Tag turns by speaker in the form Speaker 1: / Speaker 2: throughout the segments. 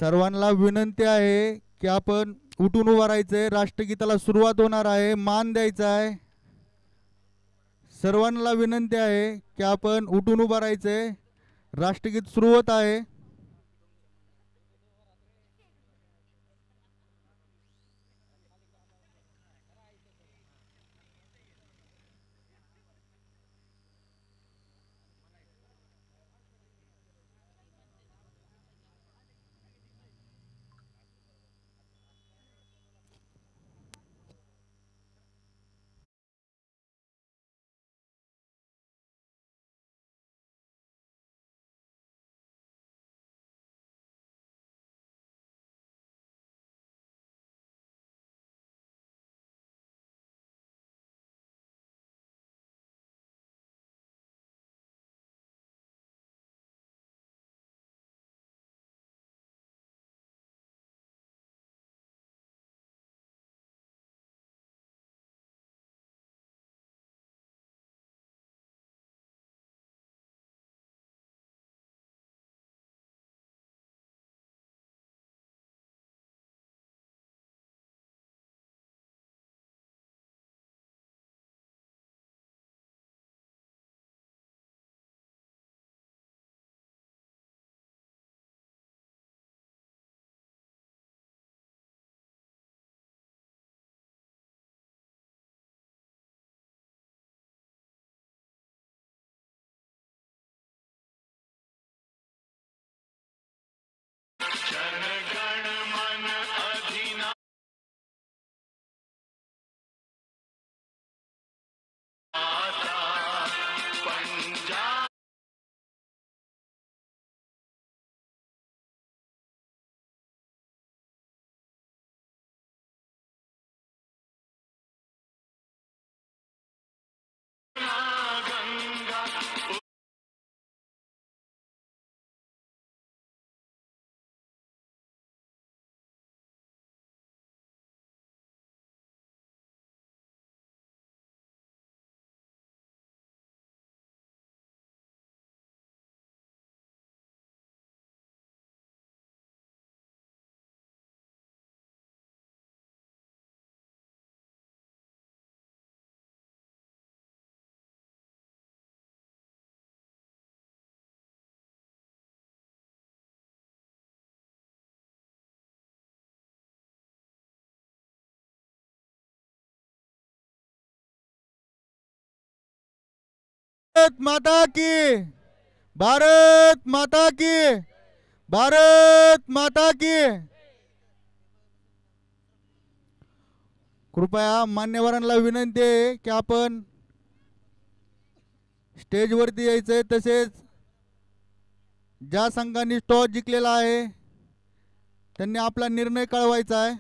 Speaker 1: सर्वांना विनंती आहे की आपण उठून उभं राहायचंय। राष्ट्रगीताला सुरुवात होणार आहे, मान द्यायचा आहे। सर्वांना विनंती आहे की आपण उठून उभं राहायचंय, राष्ट्रगीत सुरू होत आहे। भारत माता की, भारत माता की, भारत माता की। कृपया मान्यवरांना विनंती आहे की आपण स्टेजवरती यायचंय। तसेच ज्या संघांनी टॉस जिंकलेला आहे त्यांनी आपला निर्णय कळवायचा आहे।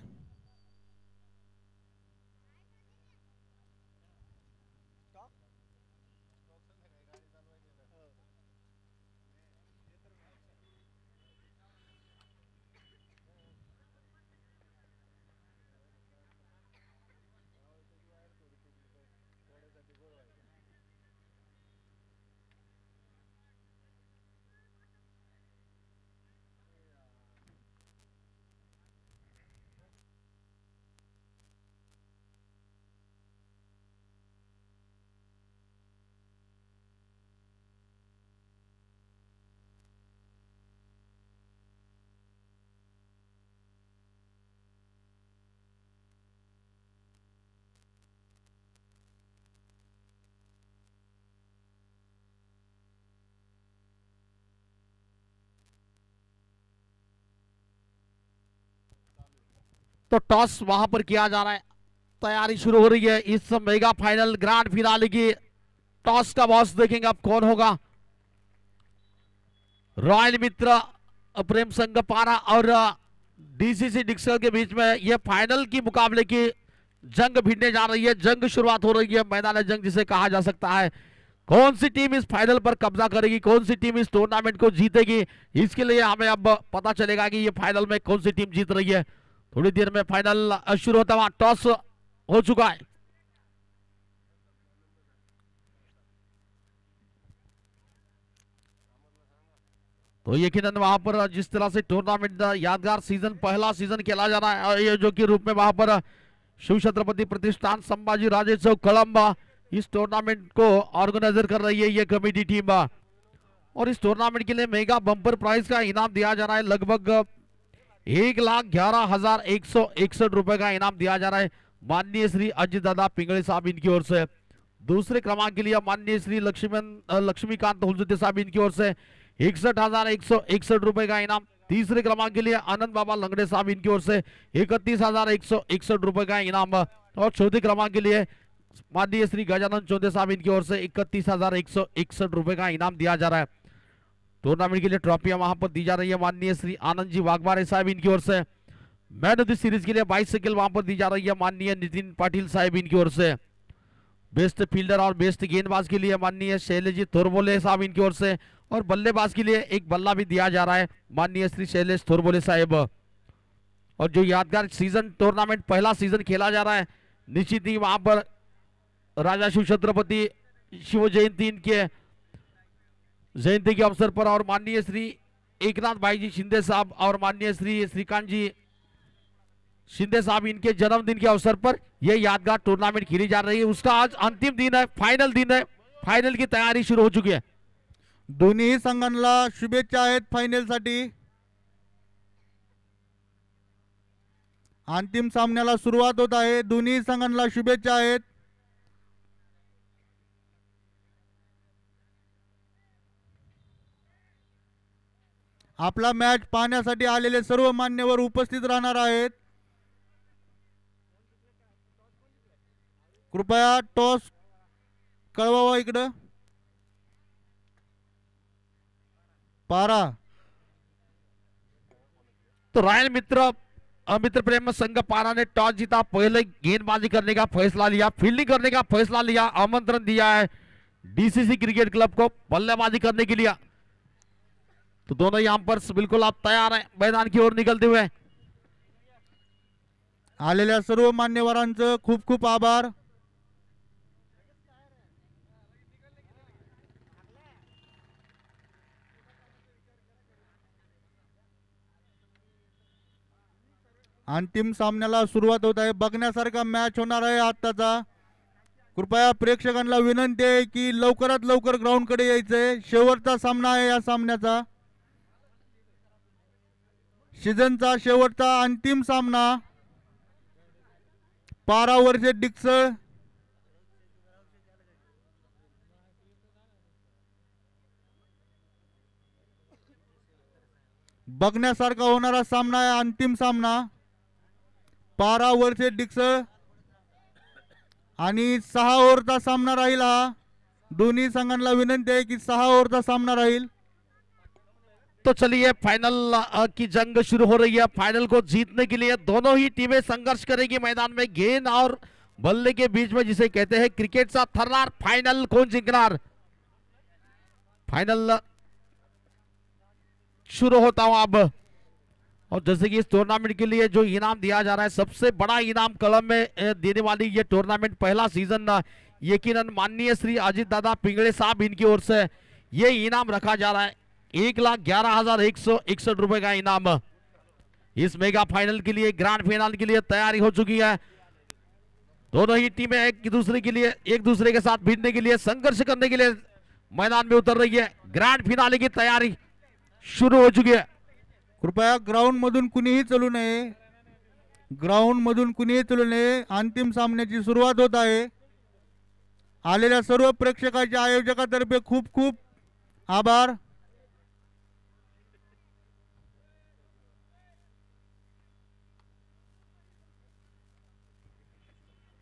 Speaker 2: तो टॉस वहां पर किया जा रहा है, तैयारी शुरू हो रही है इस मेगा फाइनल ग्रैंड फिनाले की। टॉस का बॉस देखेंगे अब कौन होगा। रॉयल मित्र प्रेम संघ पारा और डीसीसी डिक्सल के बीच में यह फाइनल की मुकाबले की जंग भिड़ने जा रही है। जंग शुरुआत हो रही है, मैदान जंग जिसे कहा जा सकता है। कौन सी टीम इस फाइनल पर कब्जा करेगी, कौन सी टीम इस टूर्नामेंट को जीतेगी, इसके लिए हमें अब पता चलेगा कि ये फाइनल में कौन सी टीम जीत रही है। थोड़ी देर में फाइनल शुरू होता हुआ, टॉस हो चुका है। तो यकीनन वहां पर जिस तरह से टूर्नामेंट यादगार सीजन पहला सीजन खेला जा रहा है आयोजक के रूप में वहां पर शिव छत्रपति प्रतिष्ठान संभाजी राजे चौक कळंब इस टूर्नामेंट को ऑर्गेनाइजर कर रही है ये कमेटी टीम। और इस टूर्नामेंट के लिए मेगा बम्पर प्राइज का इनाम दिया जा रहा है लगभग 1,11,161 रुपए का इनाम दिया जा रहा है माननीय श्री अजित दादा पिंगळे साहब इनकी ओर से। दूसरे क्रमांक के लिए माननीय श्री लक्ष्मीकांत हुलजुते साहब इनकी ओर से 61,161 रुपए का इनाम। तीसरे क्रमांक के लिए आनंद बाबा लंगड़े साहब इनकी ओर से 31,161 रुपए का इनाम। और चौथे क्रमांक के लिए माननीय श्री गजानन चौधरी साहब इनकी ओर से 31,161 रुपए का इनाम दिया जा रहा है। टूर्नामेंट के लिए ट्रॉफियां वहां पर दी जा रही है माननीय श्री आनंद जी वाघमारे साहब इनकी ओर से। मैन ऑफ द सीरीज के लिए बाइसिकल वहां पर दी जा रही है माननीय नितिन पाटिल साहब इनकी ओर से। बेस्ट फील्डर और बेस्ट गेंदबाज के लिए माननीय शैलेश थोरबोले साहब इनकी ओर से। और बल्लेबाज के लिए एक बल्ला भी दिया जा रहा है माननीय श्री शैलेश थोरबोले साहब। और जो यादगार सीजन टूर्नामेंट पहला सीजन खेला जा रहा है निश्चित ही वहां पर राजा शिव छत्रपति शिव जयंती इनके जयंती के अवसर पर और माननीय श्री एकनाथ भाई जी शिंदे साहब और माननीय श्री श्रीकांत जी शिंदे साहब इनके जन्मदिन के अवसर पर यह यादगार टूर्नामेंट खेली जा रही है। उसका आज अंतिम दिन है, फाइनल दिन है। फाइनल की तैयारी शुरू हो चुकी है।
Speaker 1: दोन्ही संघांना शुभेच्छा आहेत फायनल साठी। अंतिम सामन्याला सुरुवात होत आहे। दोन्ही संघांना शुभेच्छा आहेत। आपला मॅच पाहण्यासाठी आलेले सर्व मान्यवर उपस्थित राहणार आहेत। कृपया टॉस कळवावा इकडं। पारा
Speaker 2: तो रॉयल मित्र प्रेम संघ पारा ने टॉस जीता, पहले गेंदबाजी करने का फैसला लिया, फील्डिंग करने का फैसला लिया, आमंत्रण दिया है डीसीसी क्रिकेट क्लब को बल्लेबाजी करने के लिए। तो दोनों यहां पर बिल्कुल आप तैयार हैं मैदान की ओर निकलते हुए।
Speaker 1: आलेल्या सर्व मान्यवरांचं खूप खूप आभार। अंतिम सामन्याला सुरुवात होत आहे। बघण्यासारखा मॅच होणार आहे आताचा। कृपया प्रेक्षकांना विनंती आहे की लवकरात लवकर ग्राउंड कडे यायचंय। शेवटचा सामना आहे या सामन्याचा, सीझनचा शेवटचा अंतिम सामना। पारा वर्सेस डिक्सळ। बघण्यासारखा होणारा सामना आहे, अंतिम सामना पारा वर्सेस डिक्सळ आणि 6 ओव्हरचा सामना राहील हा। दोन्ही संघांना विनंती आहे की 6 ओव्हरचा सामना राहील।
Speaker 2: तो चलिए फाइनल की जंग शुरू हो रही है। फाइनल को जीतने के लिए दोनों ही टीमें संघर्ष करेगी मैदान में। गेंद और बल्ले के बीच में जिसे कहते हैं क्रिकेटचा थरणार फाइनल कोण जिंकणार। फाइनल शुरू होता हूं अब। और जैसे कि इस टूर्नामेंट के लिए जो इनाम दिया जा रहा है, सबसे बड़ा इनाम कलम में देने वाली ये टूर्नामेंट पहला सीजन यकीनन माननीय श्री अजित दादा पिंगळे साहब इनकी ओर से ये इनाम रखा जा रहा है 1,11,161 रुपए का इनाम। इस मेगा फाइनल के लिए ग्रैंड फाइनल के लिए तैयारी हो चुकी है। दोनों ही टीमें एक दूसरे के साथ भिड़ने के लिए संघर्ष करने के लिए मैदान में उतर रही है। ग्रैंड फिनाले की तैयारी शुरू हो चुकी है।
Speaker 1: कृपया ग्राउंड मधून कुणीही चलू नये। ग्राउंड मधून कुणीही चलू नये। अंतिम सामन्याची सुरुवात होत आहे। आलेल्या सर्व प्रेक्षकांच्या आयोजकातर्फे खूप खूप आभार।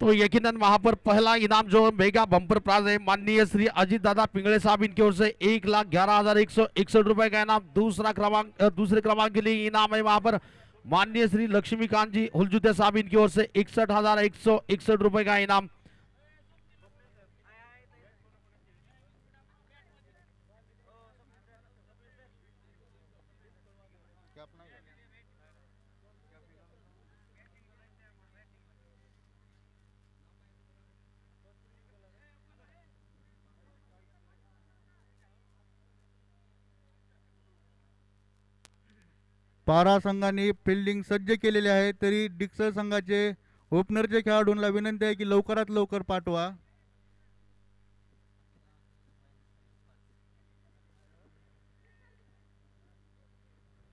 Speaker 2: तो यकीनन वहां पर पहला इनाम जो मेगा बम्पर प्राइज है माननीय श्री अजित दादा पिंगळे साहब इनकी ओर से 1,11,161 रुपए का इनाम। दूसरे क्रमांक के लिए इनाम है वहां पर माननीय श्री लक्ष्मीकांत जी हुलजुते साहब इनकी ओर से 61,161 रुपए का इनाम।
Speaker 1: पारा संघाने फिल्डिंग सज्ज केलेली आहे, तरी डिक्सळ संघाचे ओपनरचे खेळाडूंना विनंती आहे की लवकरात लवकर पाठवा.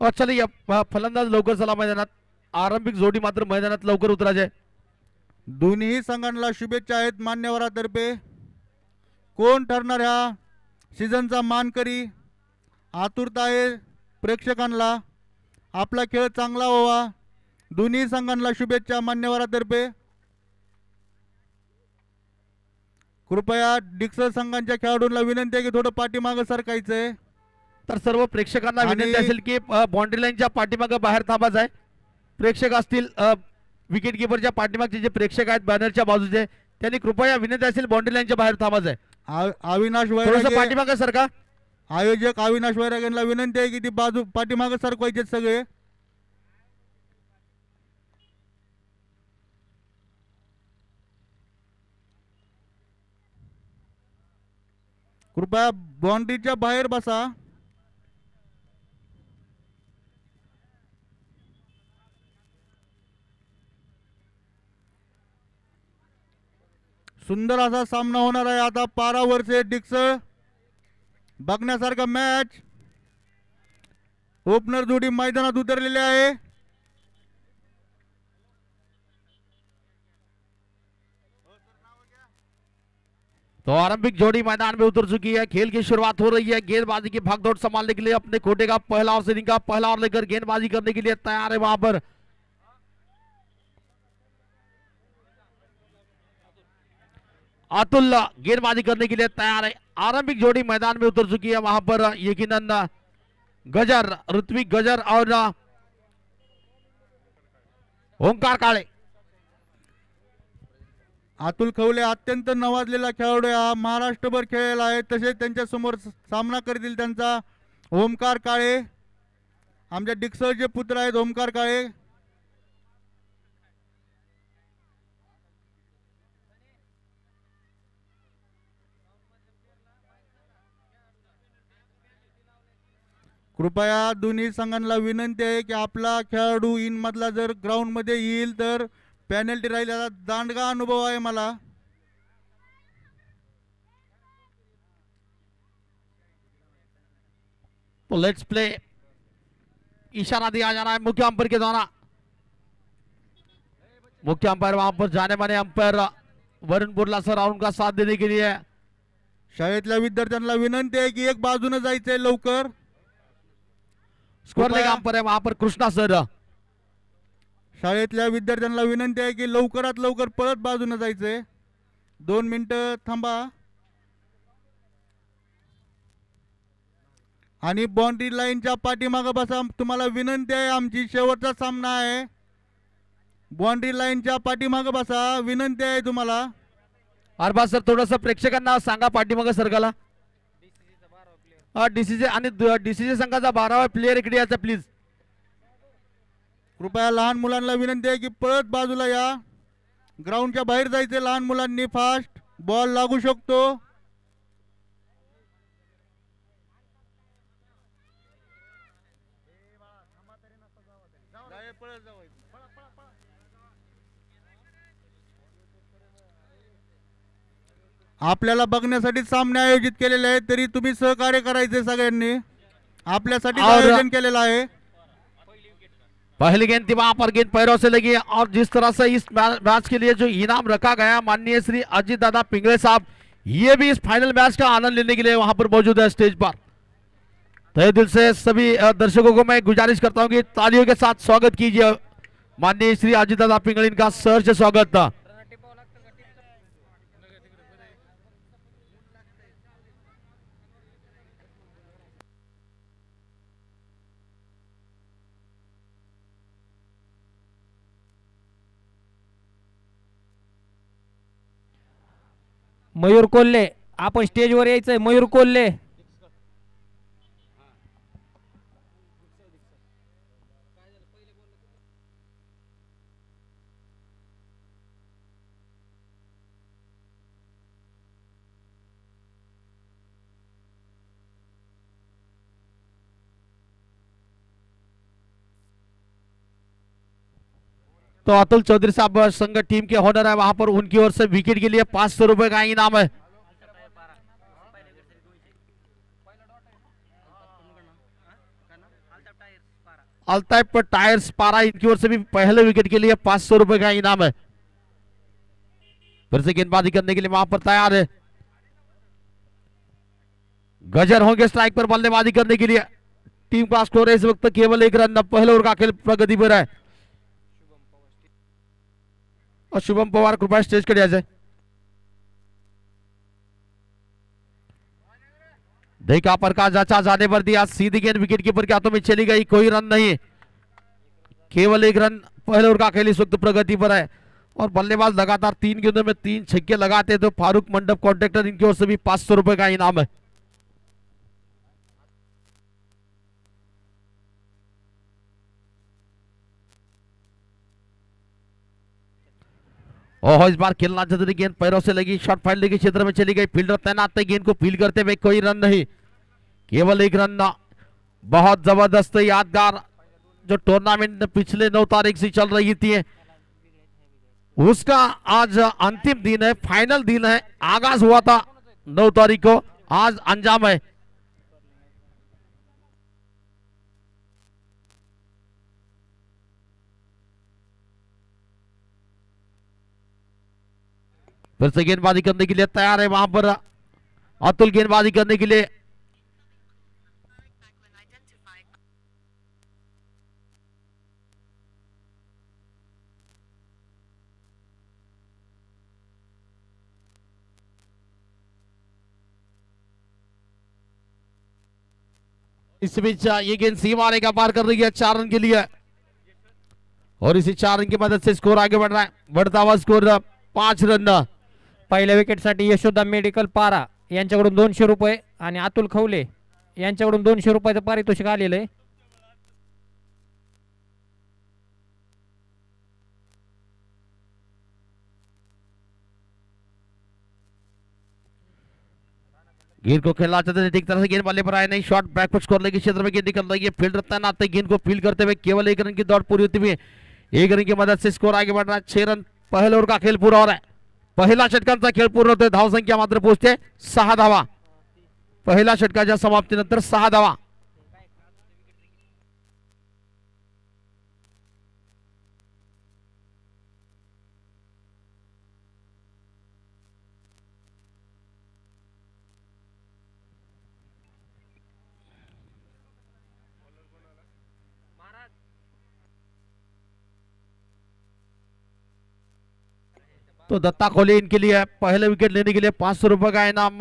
Speaker 2: और चलिए फलंदाज लवकर चला मैदानात. आरंभिक जोडी मात्र मैदानात लवकर उतरायचे.
Speaker 1: दोन्ही संघांना शुभेच्छा आहेत मान्यवरातर्फे. कोण ठरणार ह्या सीझनचा मानकरी, आतुरता आहे प्रेक्षकांना. आपला खेळ चांगला व्हावा. दोन्ही संघांना शुभेच्छा मान्यवरातर्फे. कृपया डिक्सळ संघांच्या खेळाडूंना विनंती आहे की थोडं पाठीमागं सरकायचंय.
Speaker 2: तर सर्व प्रेक्षकांना विनंती असेल की बाउंड्री लाईनच्या पाठीमागे बाहेर थांबायचं आहे. प्रेक्षक असतील विकेट किपरच्या पाठीमागचे जे प्रेक्षक आहेत बॅनरच्या बाजूचे, त्यांनी कृपया विनंती असेल बाउंड्री लाईनच्या बाहेर थांबायचं आहे.
Speaker 1: अविनाश
Speaker 2: थोडंसं
Speaker 1: वैरागे,
Speaker 2: पाठीमागे सरका.
Speaker 1: आयोजक अविनाश वैरागेंना विनंती आहे की ती बाजू पाठीमागं सरकवायचे सगळे. कृपया बाउंड्रीच्या बाहेर बसा. सुंदर असा सामना होणार आहे आता. पारा वर्सेस डिक्सळ, बघण्यासारखा मॅच. ओपनर जोडी मैदानात उतरलेली आहे.
Speaker 2: तो आरंभिक जोड़ी मैदान में उतर चुकी है. खेल की शुरुआत हो रही है. गेंदबाजी की भागदौड़ संभालने के लिए अपने कोटे का पहला और सीनिंग का पहला और लेकर गेंदबाजी करने के लिए तैयार है वहां पर अतुल. गेंदबाजी करने के लिए तैयार है. आरंभिक जोड़ी मैदान में उतर चुकी है. वहां पर यकीनन गजर, ऋत्विक गजर और ओंकार काळे.
Speaker 1: अतुल खवले अत्यंत नवाजलेला खेळाडू आहे. हा महाराष्ट्रभर खेळलेला आहे. तसेच त्यांच्या समोर सामना करतील त्यांचा ओमकार काळे, आमच्या डिक्सळचे पुत्र आहेत ओमकार काळे. कृपया दोन्ही संघांना विनंती आहे की आपला खेळाडू इन मधला जर ग्राउंड मध्ये येईल तर पेनल्टी राहील. याचा दांडगा अनुभव आहे मला.
Speaker 2: तो लेट्स प्ले इशारा दिया जा रहा है मुख्य अंपायर के द्वारा. मुख्य अंपायर वहां पर जाने माने अंपायर वरुण बुर्ला सर और उनका साथ देने के लिए.
Speaker 1: शाळेतल्या विद्यार्थ्यांना विनंती आहे की एक बाजूने जायचंय लवकर.
Speaker 2: स्कोर लेग अंपायर है वहां पर कृष्णा सर.
Speaker 1: शाळेतल्या विद्यार्थ्यांना विनंती आहे की लवकरात लवकर परत बाजूने जायचंय. 2 मिनिटं थांबा. आणि बाउंड्री लाईनच्या पाठीमागे बसा. तुम्हाला विनंती आहे, आमची शेवटचा सामना आहे. बाउंड्री लाईनच्या पाठीमागे बसा, विनंती आहे तुम्हाला.
Speaker 2: अरबाज सर थोडंसं प्रेक्षकांना सांगा पाठीमागे सरकाला. डीसीसी आणि डीसीसी संघाचा 12वा प्लेयर इकडे याचा प्लीज.
Speaker 1: कृपया लहान मुलांना विनंती आहे की परत बाजूला या. ग्राउंडच्या बाहेर जायचे लहान मुलांनी. फास्ट बॉल लागू शकतो. आपल्याला बघण्यासाठी सामने आयोजित केलेले आहेत, तरी तुम्ही सहकार्य करायचे सगळ्यांनी. आपल्यासाठी आयोजन केलेलं आहे.
Speaker 2: पहली गेंद थी वहां पर गेंद पैरों से लगी और जिस तरह से इस मैच के लिए जो इनाम रखा गया माननीय श्री अजीत दादा पिंगले साहब, ये भी इस फाइनल मैच का आनंद लेने के लिए वहां पर मौजूद है स्टेज पर. तहे दिल से सभी दर्शकों को मैं गुजारिश करता हूं कि तालियों के साथ स्वागत कीजिए माननीय श्री अजीत दादा पिंगले का सहर्ष स्वागत था.
Speaker 3: मयूर कोल्हे, आपण स्टेजवर यायचंय. मयूर कोल्हे.
Speaker 2: तो अतुल चौधरी साहब संघ टीम के ओनर है, वहां पर उनकी ओर से विकेट के लिए 500 रुपए का इनाम है। अल्ताफ टायर्स पारा, इनकी ओर से भी पहले विकेट के लिए 500 रुपए का इनाम है। फिर से गेंदबाजी करने के लिए वहां पर तैयार है। गजर होंगे स्ट्राइक पर बल्लेबाजी करने के लिए। टीम का स्कोर है इस वक्त केवल 1 रन। पहले ओवर का खेल प्रगति पर है और शुभम पवार कृपया स्टेज पर आ जाए। देखा पर का जांचा जाने पर दिया, सीधी गेंद विकेट कीपर के हाथों में चली गई, कोई रन नहीं, केवल 1 रन। पहले ओवर का खेल इस वक्त प्रगति पर है और बल्लेबाज लगातार 3 गेंदों में 3 छक्के लगाते तो फारूक मंडप कॉन्ट्रैक्टर, इनकी ओर से भी 500 रुपए का इनाम है। ओह, इस बार खेलना जरूरी, गेंद पैरों से लगी, शॉट फील्ड के क्षेत्र में चली गई, फील्डर तैनात थे, गेंद को फील्ड करते हुए कोई रन नहीं, केवल 1 रन। बहुत जबरदस्त यादगार जो टूर्नामेंट पिछले 9 तारीख से चल रही थी, उसका आज अंतिम दिन है, फाइनल दिन है। आगाज हुआ था 9 तारीख को, आज अंजाम है। फिर से गेंदबाजी करने के लिए तैयार है वहां पर अतुल, गेंदबाजी करने के लिए। इस बीच ये गेंद सीमा का पार कर रही है 4 रन के लिए और इसी 4 रन की मदद से स्कोर आगे बढ़ रहा है। बढ़ता हुआ स्कोर 5 रन।
Speaker 3: पहिल्या विकेटसाठी यशोदा मेडिकल पारा यांच्याकडून 200 रुपये आणि अतुल खवले यांच्याकडून 200 रुपयाचं पारितोषिक आलेलं आहे।
Speaker 2: गेंद को खेलना चाहते थे, ठीक तरह से गेंद बल्ले पर आए नहीं, शॉट बैकफुट स्कोर लेके क्षेत्र में गेंद निकल रही है, फील्डर तैनात थे, गेंद को फील्ड करते हुए केवल 1 रन की दौड़ पूरी होती हुई 1 रन की मदद से स्कोर आगे बढ़ रहा है। 6 रन। पहले ओवर का खेल पूरा हो रहा है, पहिला षटकांचा खेळ पूर्ण होतोय, धाव संख्या मात्र पोहोचते 6 धावा। पहिल्या षटकाच्या समाप्तीनंतर 6 धावा। तो दत्ता खोले इनके लिए पहले विकेट लेने के लिए 500 रुपए का इनाम।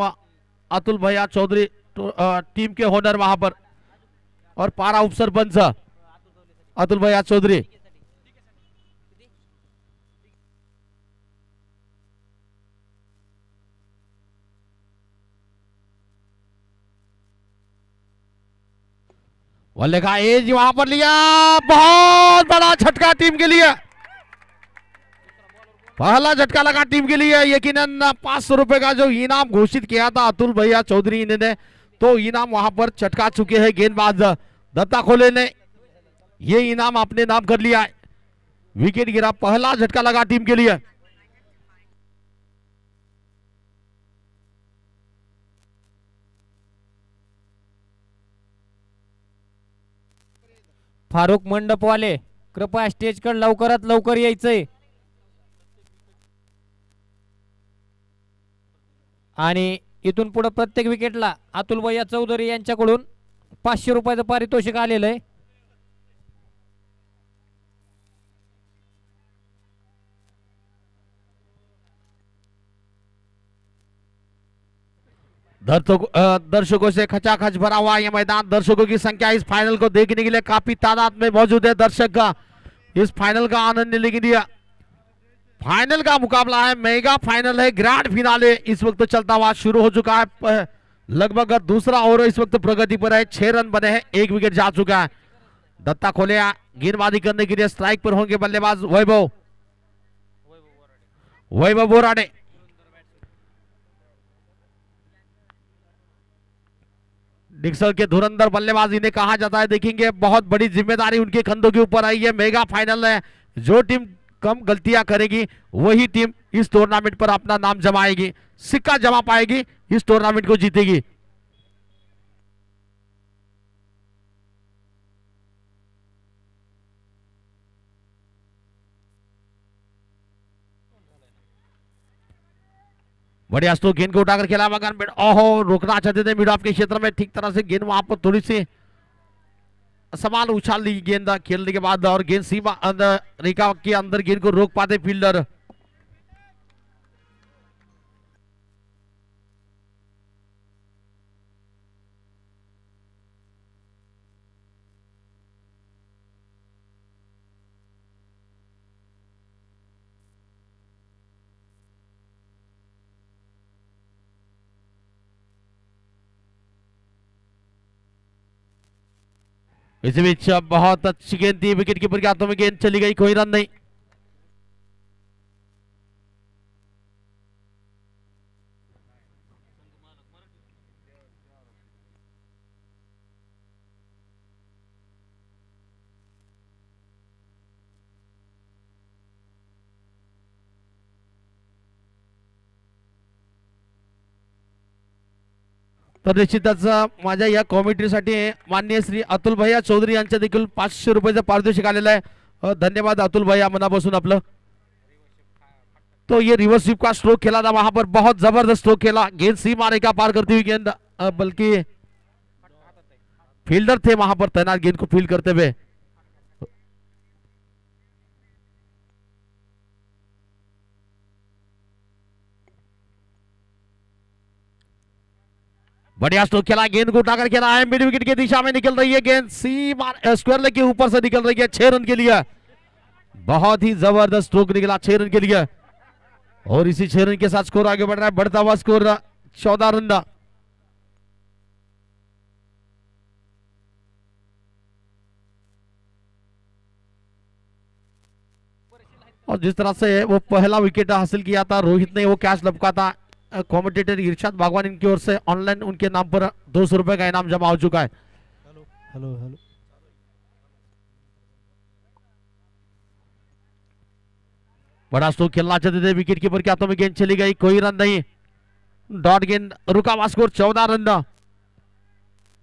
Speaker 2: अतुल भैया चौधरी टीम के ओनर वहां पर और पारा उप सरपंच अतुल भैया चौधरी। बल्ले का एज वहां पर लिया, बहुत बड़ा झटका टीम के लिए, पहला झटका लगा टीम के लिए। यकीनन 500 रुपए का जो इनाम घोषित किया था अतुल भैया चौधरी ने, तो इनाम वहां पर चटका चुके हैं गेंदबाज दत्ता खोले ने, ये इनाम अपने नाम कर लिया है। विकेट गिरा, पहला झटका लगा टीम के लिए।
Speaker 3: फारुक मंडपवाले कृपया स्टेजकडे लवकरात लवकर यायचंय आणि इथून पुढे प्रत्येक विकेटला अतुल भैया चौधरी यांच्याकडून 500 रुपयाचं पारितोषिक आलेलं आहे।
Speaker 2: दर्शकों से खचाखच भरा हुआ यह मैदान, दर्शकों की संख्या इस फाइनल को देखने के लिए काफी तादाद में मौजूद है। दर्शक इस फाइनल का आनंद लेने के लिए, फाइनल का मुकाबला है, मेगा फाइनल है, ग्रैंड फिनाले इस वक्त चलता हुआ शुरू हो चुका है। लगभग दूसरा ओवर इस वक्त प्रगति पर है, 6 रन बने हैं, 1 विकेट जा चुका है। दत्ता खोले गेंदबाजी करने के लिए स्ट्राइक पर होंगे बल्लेबाज वैभव बोराडे। डिक्सल के धुरंधर बल्लेबाज इन्हें कहा जाता है, देखेंगे बहुत बड़ी जिम्मेदारी उनके कंधों के ऊपर आई है। मेगा फाइनल है, जो टीम कम गलतियां करेगी वही टीम इस टूर्नामेंट पर अपना नाम जमाएगी, सिक्का जमा पाएगी, इस टूर्नामेंट को जीतेगी। बढ़िया स्ट्रोक, गेंद को उठाकर खेला मगर ओहो रोकना चाहते थे मिड ऑफ के क्षेत्र में, ठीक तरह से गेंद वहां पर थोड़ी सी समान उछाल ली गेंद खेलने के बाद और गेंद सीमा अंदर रेखा के अंदर गेंद को रोक पाते फील्डर। इस बीच बहुत अच्छी गेंद थी, विकेट कीपर के हाथों में गेंद चली गई, कोई रन नहीं। तर निश्चितच माझ्या या कॉमेंट्रीसाठी माननीय श्री अतुल भैया चौधरी यांच्या देखील 500 रुपयाचं पारितोषिक आलेलं आहे। धन्यवाद अतुल भैया मनापासून आपलं। तो ये रिवर्स स्वीप का स्ट्रोक खेला था, वहां पर बहुत जबरदस्त स्ट्रोक खेला, गेंद सीमा रेखा पार करती हुई गेंद, बल्कि फील्डर थे वहां पर तैनात गेंद को फील्ड करते हुए। बढ़िया स्ट्रोक खेला, गेंद को उठाकर खेला है, मिड विकेट की दिशा में निकल रही है गेंद, स्क्वायर लेग के ऊपर से निकल रही है 6 रन के लिए। बहुत ही जबरदस्त स्ट्रोक निकला 6 रन के लिए और इसी 6 रन के साथ स्कोर आगे बढ़ रहा है, बढ़ता हुआ स्कोर 14 रन। और जिस तरह से वो पहला विकेट हासिल किया था रोहित ने, वो कैच लपका था, कमेंटेटर इरशाद भागवान इनकी ओर से ऑनलाइन उनके नाम पर 200 रुपए का इनाम जमा हो चुका है।
Speaker 4: हेलो हेलो
Speaker 2: बड़ा स्ट्रोक खेलना चाहते थे, विकेट कीपर के हाथों में गेंद चली गई, कोई रन नहीं, डॉट गेंद, रुका हुआ स्कोर 14 रन।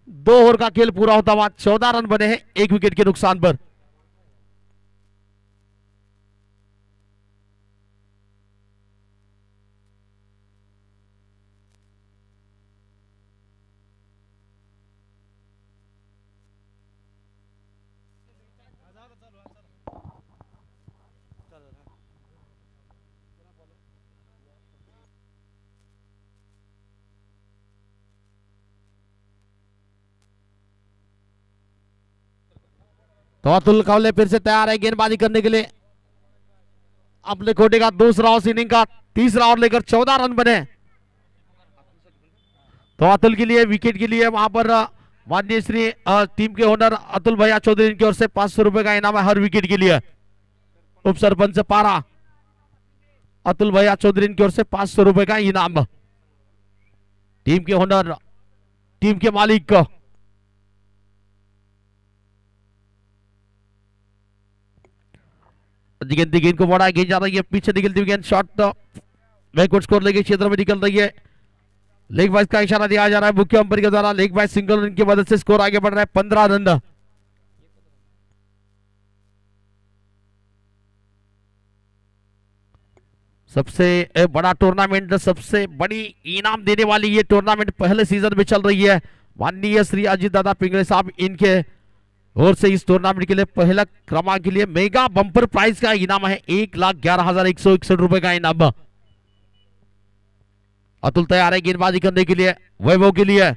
Speaker 2: 2 ओवर का खेल पूरा होता हुआ 14 रन बने हैं 1 विकेट के नुकसान पर। तो अतुल कावले फिर से तैयार है गेंदबाजी करने के लिए, अपने कोटे का दूसरा और इनिंग का तीसरा ओवर लेकर 14 रन बने। तो अतुल के लिए विकेट के लिए वहां पर माननीय श्री टीम के ओनर अतुल भैया चौधरी की ओर से 500 रुपए का इनाम है हर विकेट के लिए। उप सरपंच पारा अतुल भैया चौधरी की ओर से 500 रुपए का इनाम, टीम के ओनर, टीम के मालिक को। गेंद को बड़ा गेंद जा रही है, पीछे निकलती हुई गेंद शॉट बैकवर्ड स्कोर लेके क्षेत्र में निकल रही है, लेग बाइस का इशारा दिया जा रहा है मुख्य अंपायर के द्वारा, लेग बाइस सिंगल रन की मदद से स्कोर आगे बढ़ रहा है 15 रन। सबसे बड़ा टूर्नामेंट, सबसे बड़ी इनाम देने वाली ये टूर्नामेंट पहले सीजन में चल रही है। माननीय श्री अजीत दादा पिंगले साहब इनके और से इस टूर्नामेंट के लिए पहला क्रमांक के लिए मेगा बम्पर प्राइज का इनाम है 1,11,161 रुपए का इनाम। अतुल तैयार है गेंदबाजी करने के लिए, वैभव के लिए,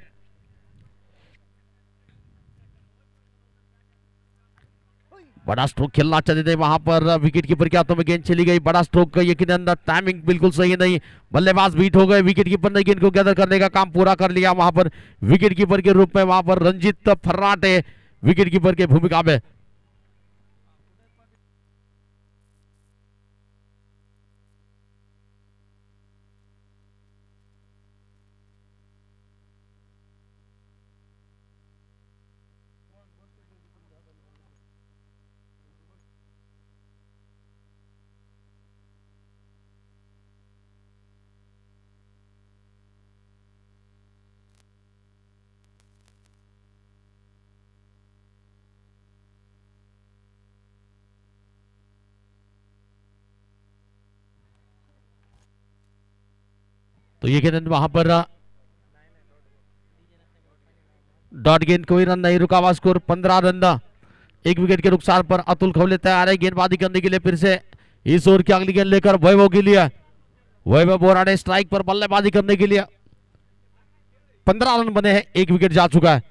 Speaker 2: बड़ा स्ट्रोक खेलना चाहते थे, वहां पर विकेट कीपर के हाथों में गेंद चली गई, बड़ा स्ट्रोक यकीनन टाइमिंग बिल्कुल सही नहीं, बल्लेबाज बीट हो गए, विकेट कीपर ने गेंद को गैदर करने का काम पूरा कर लिया, वहां पर विकेट कीपर के रूप में वहां पर रंजीत फर्राटे विकेट कीपर के भूमिका में। तो ये गेंद वहां पर डॉट गेंद, कोई रन नहीं, रुका हुआ स्कोर 15 रन। एक विकेट के नुकसान पर अतुल खवले तैयार है गेंदबाजी करने के लिए। फिर से इस ओवर की अगली गेंद लेकर वैभव के लिए, वैभव बोराडे स्ट्राइक पर बल्लेबाजी करने के लिए। 15 रन बने हैं, एक विकेट जा चुका है।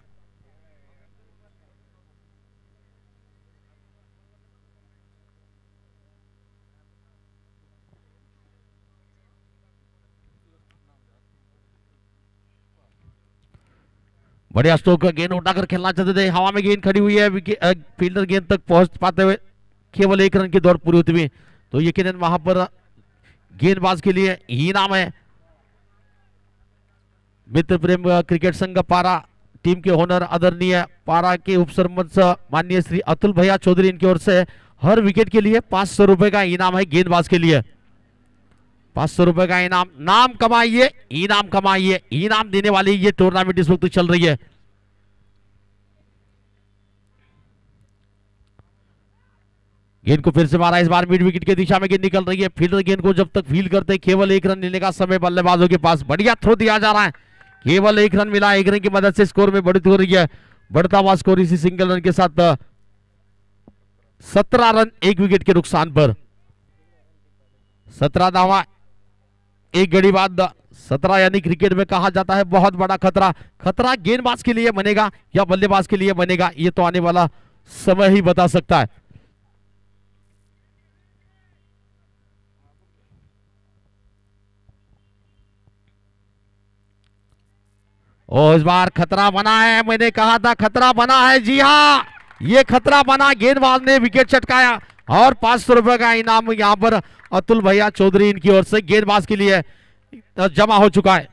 Speaker 2: बढ़िया स्ट्रोक का गेंद उठाकर खेलना चाहते थे, हवा में गेंद खड़ी हुई है, फील्डर गेंद तक पहुंच पाते हुए केवल 1 रन की दौड़ पूरी होती हुई। तो ये गेंद वहां पर गेंदबाज के लिए ही नाम है। मित्र प्रेम क्रिकेट संघ पारा टीम के ओनर आदरणीय पारा के उप सरपंच माननीय श्री अतुल भैया चौधरी, इनकी ओर से हर विकेट के लिए 500 रुपए का इनाम है गेंदबाज के लिए। 500 रुपए का इनाम, नाम कमाइए, इनाम कमाइए, इनाम देने वाली ये टूर्नामेंट इस वक्त चल रही है। गेंद को फिर से मारा, इस बार मिड विकेट की दिशा में गेंद निकल रही है। फील्डर गेंद को जब तक फील्ड करते केवल 1 रन लेने का समय बल्लेबाजों के पास। बढ़िया थ्रो दिया जा रहा है, केवल 1 रन मिला, 1 रन की मदद से स्कोर में बढ़ोतरी हो रही है। बढ़ता हुआ स्कोर इसी सिंगल रन के साथ 17 रन, 1 विकेट के नुकसान पर। 17 दावा 1 घड़ी बाद 17, यानी क्रिकेट में कहा जाता है बहुत बड़ा खतरा। खतरा गेंदबाज के लिए बनेगा या बल्लेबाज के लिए बनेगा, ये तो आने वाला समय ही बता सकता है। और इस बार खतरा बना है, मैंने कहा था खतरा बना है। जी हाँ, ये खतरा बना, गेंदबाज ने विकेट चटकाया और 500 रुपए का इनाम यहां पर अतुल भैया चौधरी इनकी ओर से गेंदबाज के लिए जमा हो चुका है।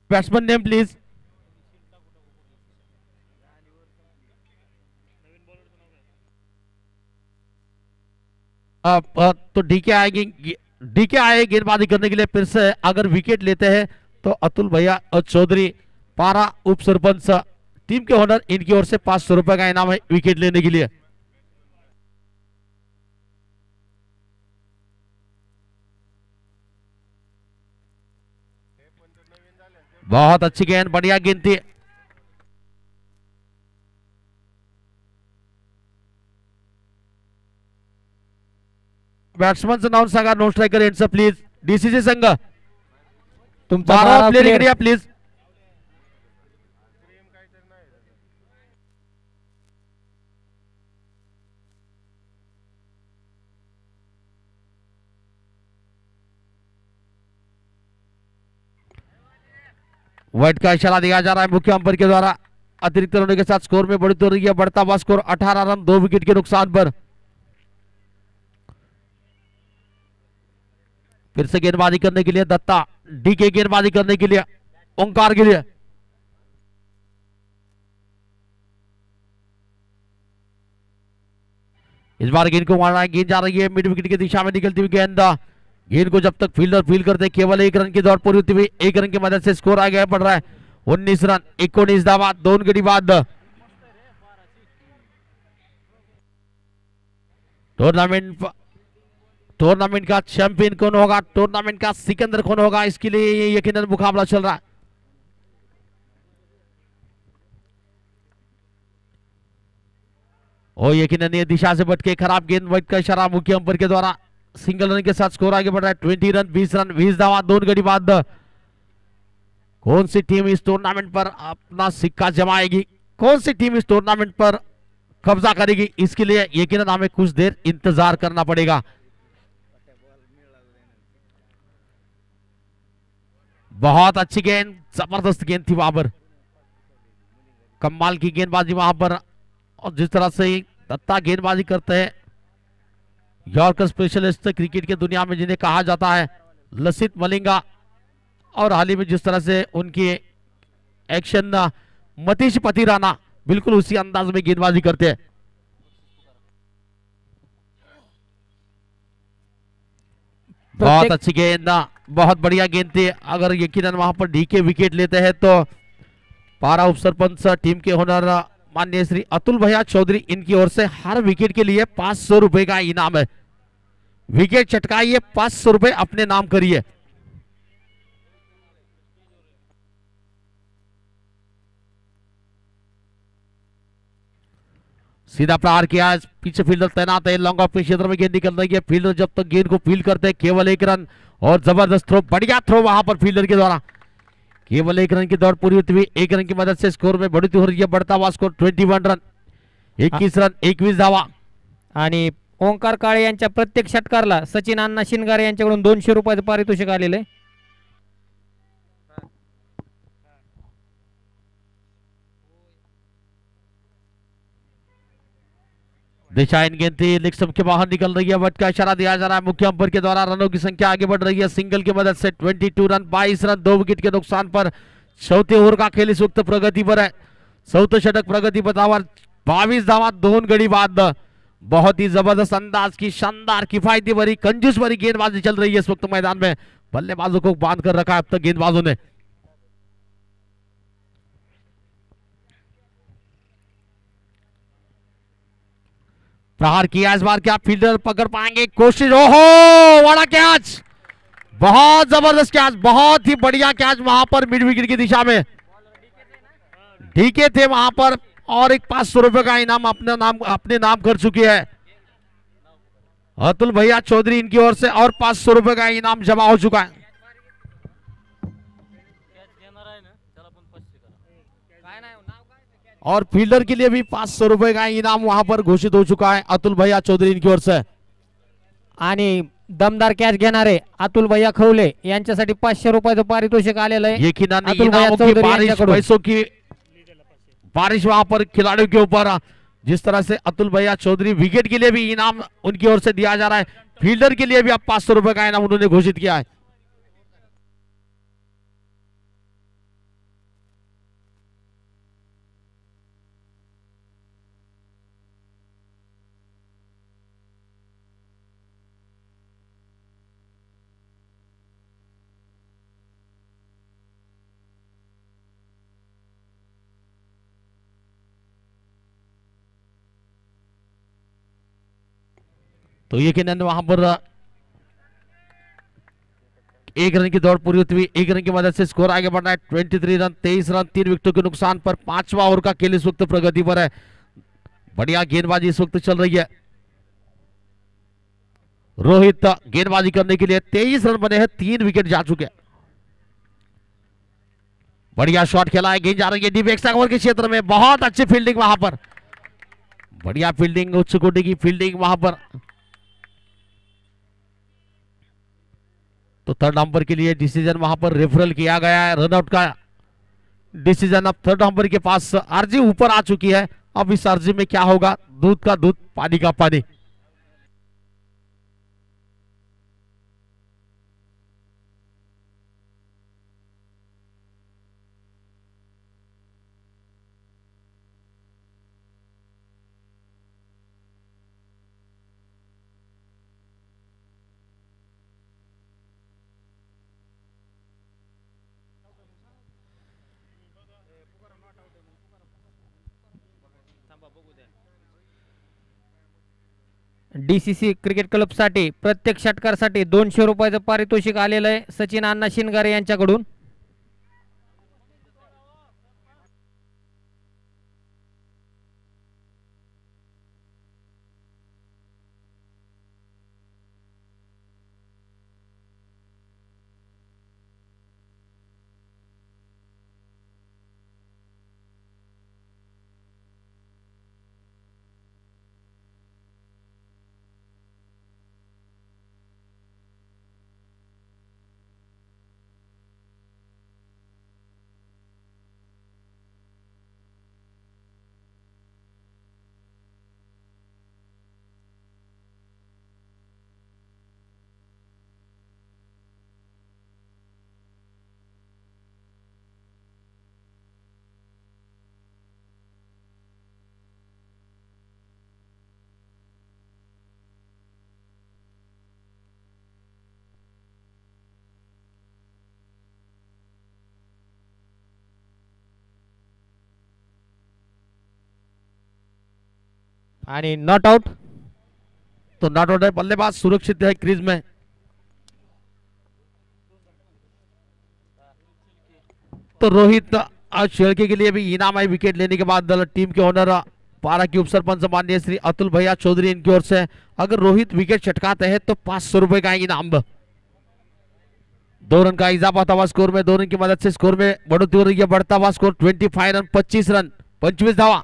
Speaker 2: Batsman name please. तो डीके आएगी, डीके आए गेंदबाजी करने के लिए। फिर से अगर विकेट लेते हैं तो अतुल भैया और चौधरी पारा उप सरपंच टीम के ओनर, इनकी ओर से 500 रुपए का इनाम है विकेट लेने के लिए। बहुत अच्छी गेंद, बढ़िया गेंद थी। बैट्समैन अनाउंस सांगा, no striker end please. DCC संघ
Speaker 3: तुमचा
Speaker 2: 12
Speaker 3: 12
Speaker 2: प्लेयर
Speaker 3: player-
Speaker 2: इकडे या प्लीज। वाइड का इशारा दिया जा रहा है मुख्य अंपायर के द्वारा। अतिरिक्त रनों के साथ स्कोर में बढ़ोतरी हो रही है। बढ़ता हुआ स्कोर 18 रन, 2 विकेट के नुकसान पर। फिर से गेंदबाजी करने के लिए दत्ता, डीके गेंदबाजी करने के लिए ओंकार के लिए। इस बार गेंद को मारना है, गेंद जा रही है मिड विकेट की दिशा में निकलती हुई गेंद। गेंद को जब तक फील्डर फील्ड करते केवल 1 रन की दौड़ पूरी होती हुई। 1 रन की मदद से स्कोर आगे बढ़ रहा है 19 रन, 19 दावा, 2 घड़ी बाद। टूर्नामेंट का चैंपियन कौन होगा, टूर्नामेंट का सिकंदर कौन होगा, इसके लिए यकीनन मुकाबला चल रहा है। और यकीनन ये दिशा से बटके खराब गेंद बटकर शराब मुख्य अंपायर के द्वारा सिंगल रन के साथ स्कोर आगे बढ़ रहा है। 20 रन 20 रन 20 धावा 2 गड़ी बाद। कौन सी टीम इस टूर्नामेंट पर अपना सिक्का जमाएगी, कौन सी टीम इस टूर्नामेंट पर कब्जा करेगी, इसके लिए यकीनन हमें कुछ देर इंतजार करना पड़ेगा। बहुत अच्छी गेंद, जबरदस्त गेंद थी वहां पर, कमाल की गेंदबाजी वहां पर। और जिस तरह से दत्ता गेंदबाजी करते हैं, यॉर्कर स्पेशलिस्ट क्रिकेट की दुनिया में जिन्हें कहा जाता है, लसित मलिंगा, और हाल ही में जिस तरह से उनकी एक्शन मतीश पति राणा बिल्कुल उसी अंदाज में गेंदबाजी करते हैं। बहुत अच्छी गेंद, बहुत बढ़िया गेंद थी। अगर यकीनन वहां पर डीके विकेट लेते हैं तो पारा उप सरपंच टीम के ओनर माननीय श्री अतुल भैया चौधरी, इनकी ओर से हर विकेट के लिए 500 रुपए का इनाम है। विकेट चटकाइए, 500 रुपए अपने नाम करिए। सीधा प्रहार किया, पीछे फील्डर तैनात है, लॉन्ग ऑफ के क्षेत्र में गेंद निकल रही है। फील्डर जब तक गेंद को फील्ड करते हैं केवल 1 रन, और जबरदस्त थ्रो, बढ़िया थ्रो वहां पर फील्डर के द्वारा। केवल 1 रन की दौड़ पूरी होती हुई 1 रन की मदद से स्कोर में बढ़ोतरी हो रही है। बढ़ता हुआ स्कोर 21 रन 21 रन 21 धावा।
Speaker 3: आणि ओंकार काळे यांच्या प्रत्येक षटकारला सचिन अण्णा शिनगारे यांच्याकडून 200 रुपयाचं पारितोषिक आलेलं आहे।
Speaker 2: दिशा इन गेंद थी, लेग स्टंप के बाहर निकल रही है, बट का इशारा दिया जा रहा है मुख्य अंपायर के द्वारा। रनों की संख्या आगे बढ़ रही है सिंगल की मदद से। 22 रन 22 रन 2 विकेट के नुकसान पर चौथे ओव्हर का खेल इस वक्त प्रगति पर है। चौथे षटक प्रगति पथावर, 22 धावा 2 गड़ी बाद। बहुत ही जबरदस्त अंदाज की शानदार किफायती भरी कंजूस भरी गेंदबाजी चल रही है इस वक्त मैदान में। बल्लेबाजों को बांध कर रखा है अब तक गेंदबाजों ने। प्रहार किया इस बार, क्या फील्डर पकड़ पाएंगे, कोशिश, ओहो बड़ा कैच, बहुत जबरदस्त कैच, बहुत ही बढ़िया कैच वहां पर मिड विकेट की दिशा में। डीके थे वहां पर, और एक 500 रुपए का इनाम अपने नाम कर चुकी है अतुल भैया चौधरी, इनकी ओर से और 500 रुपए का इनाम जमा हो चुका है। और फील्डर के लिए भी 500 रुपए का इनाम वहां पर घोषित हो चुका है अतुल भैया चौधरी इनकी ओर से।
Speaker 3: आणि दमदार कॅच घेणारे अतुल भैया खवले यांच्यासाठी 500 रुपयाचं पारितोषिक आलेलं आहे।
Speaker 2: यकीनन
Speaker 3: अतुल भैया
Speaker 2: इनामों की
Speaker 3: चौधरी
Speaker 2: बारिश,
Speaker 3: यांच्याकडून।
Speaker 2: पैसों की बारिश वहां पर खिलाड़ियों के ऊपर। जिस तरह से अतुल भैया चौधरी विकेट के लिए भी इनाम उनकी ओर से दिया जा रहा है, फील्डर के लिए भी अब 500 रुपए का इनाम उन्होंने घोषित किया है। तो यकीनन वहां पर 1 रन की दौड़ पूरी होती हुई 1 रन की मदद से स्कोर आगे बढ़ रहा है। 23 रन 23 रन 3 विकेटों के नुकसान पर 5वां ओवर का खेल इस वक्त प्रगति पर है। बढ़िया गेंदबाजी इस वक्त चल रही है। रोहित गेंदबाजी करने के लिए 23 रन बने हैं, 3 विकेट जा चुके हैं। बढ़िया शॉट खेला है, गेंद जा रही है डीप एक्स्ट्रा कवर के क्षेत्र में, बहुत अच्छी फील्डिंग वहां पर, बढ़िया फील्डिंग, उच्च कोटि की फील्डिंग वहां पर। तो थर्ड अंपायर के लिए डिसीजन वहां पर रेफरल किया गया है, रनआउट का डिसीजन अब थर्ड अंपायर के पास। अर्जी ऊपर आ चुकी है, अब इस अर्जी में क्या होगा, दूध का दूध पानी का पानी।
Speaker 3: डीसीसी क्रिकेट क्लब साठी प्रत्येक षटकारासाठी 200 रुपयाचं पारितोषिक आलेलं आहे सचिन अण्णा शिनगारे यांच्याकडून। आणि नॉट आउट.
Speaker 2: तो नॉट आउट है, बल्लेबाज सुरक्षित है क्रीज में. तो रोहित शेळके के लिए भी इनाम है विकेट लेने के बाद टीम के ओनर पारा की उप सरपंच माननीय श्री अतुल भैया चौधरी इनकी ओर से अगर रोहित विकेट चटकाते हैं तो 500 रुपए का इनाम. 2 रन का इजाफा हुआ स्कोर में. 2 रन की मदद से स्कोर में बढ़ोतरी हो रही है. बढ़ता हुआ स्कोर 25 रन 25 रन 25 धावा.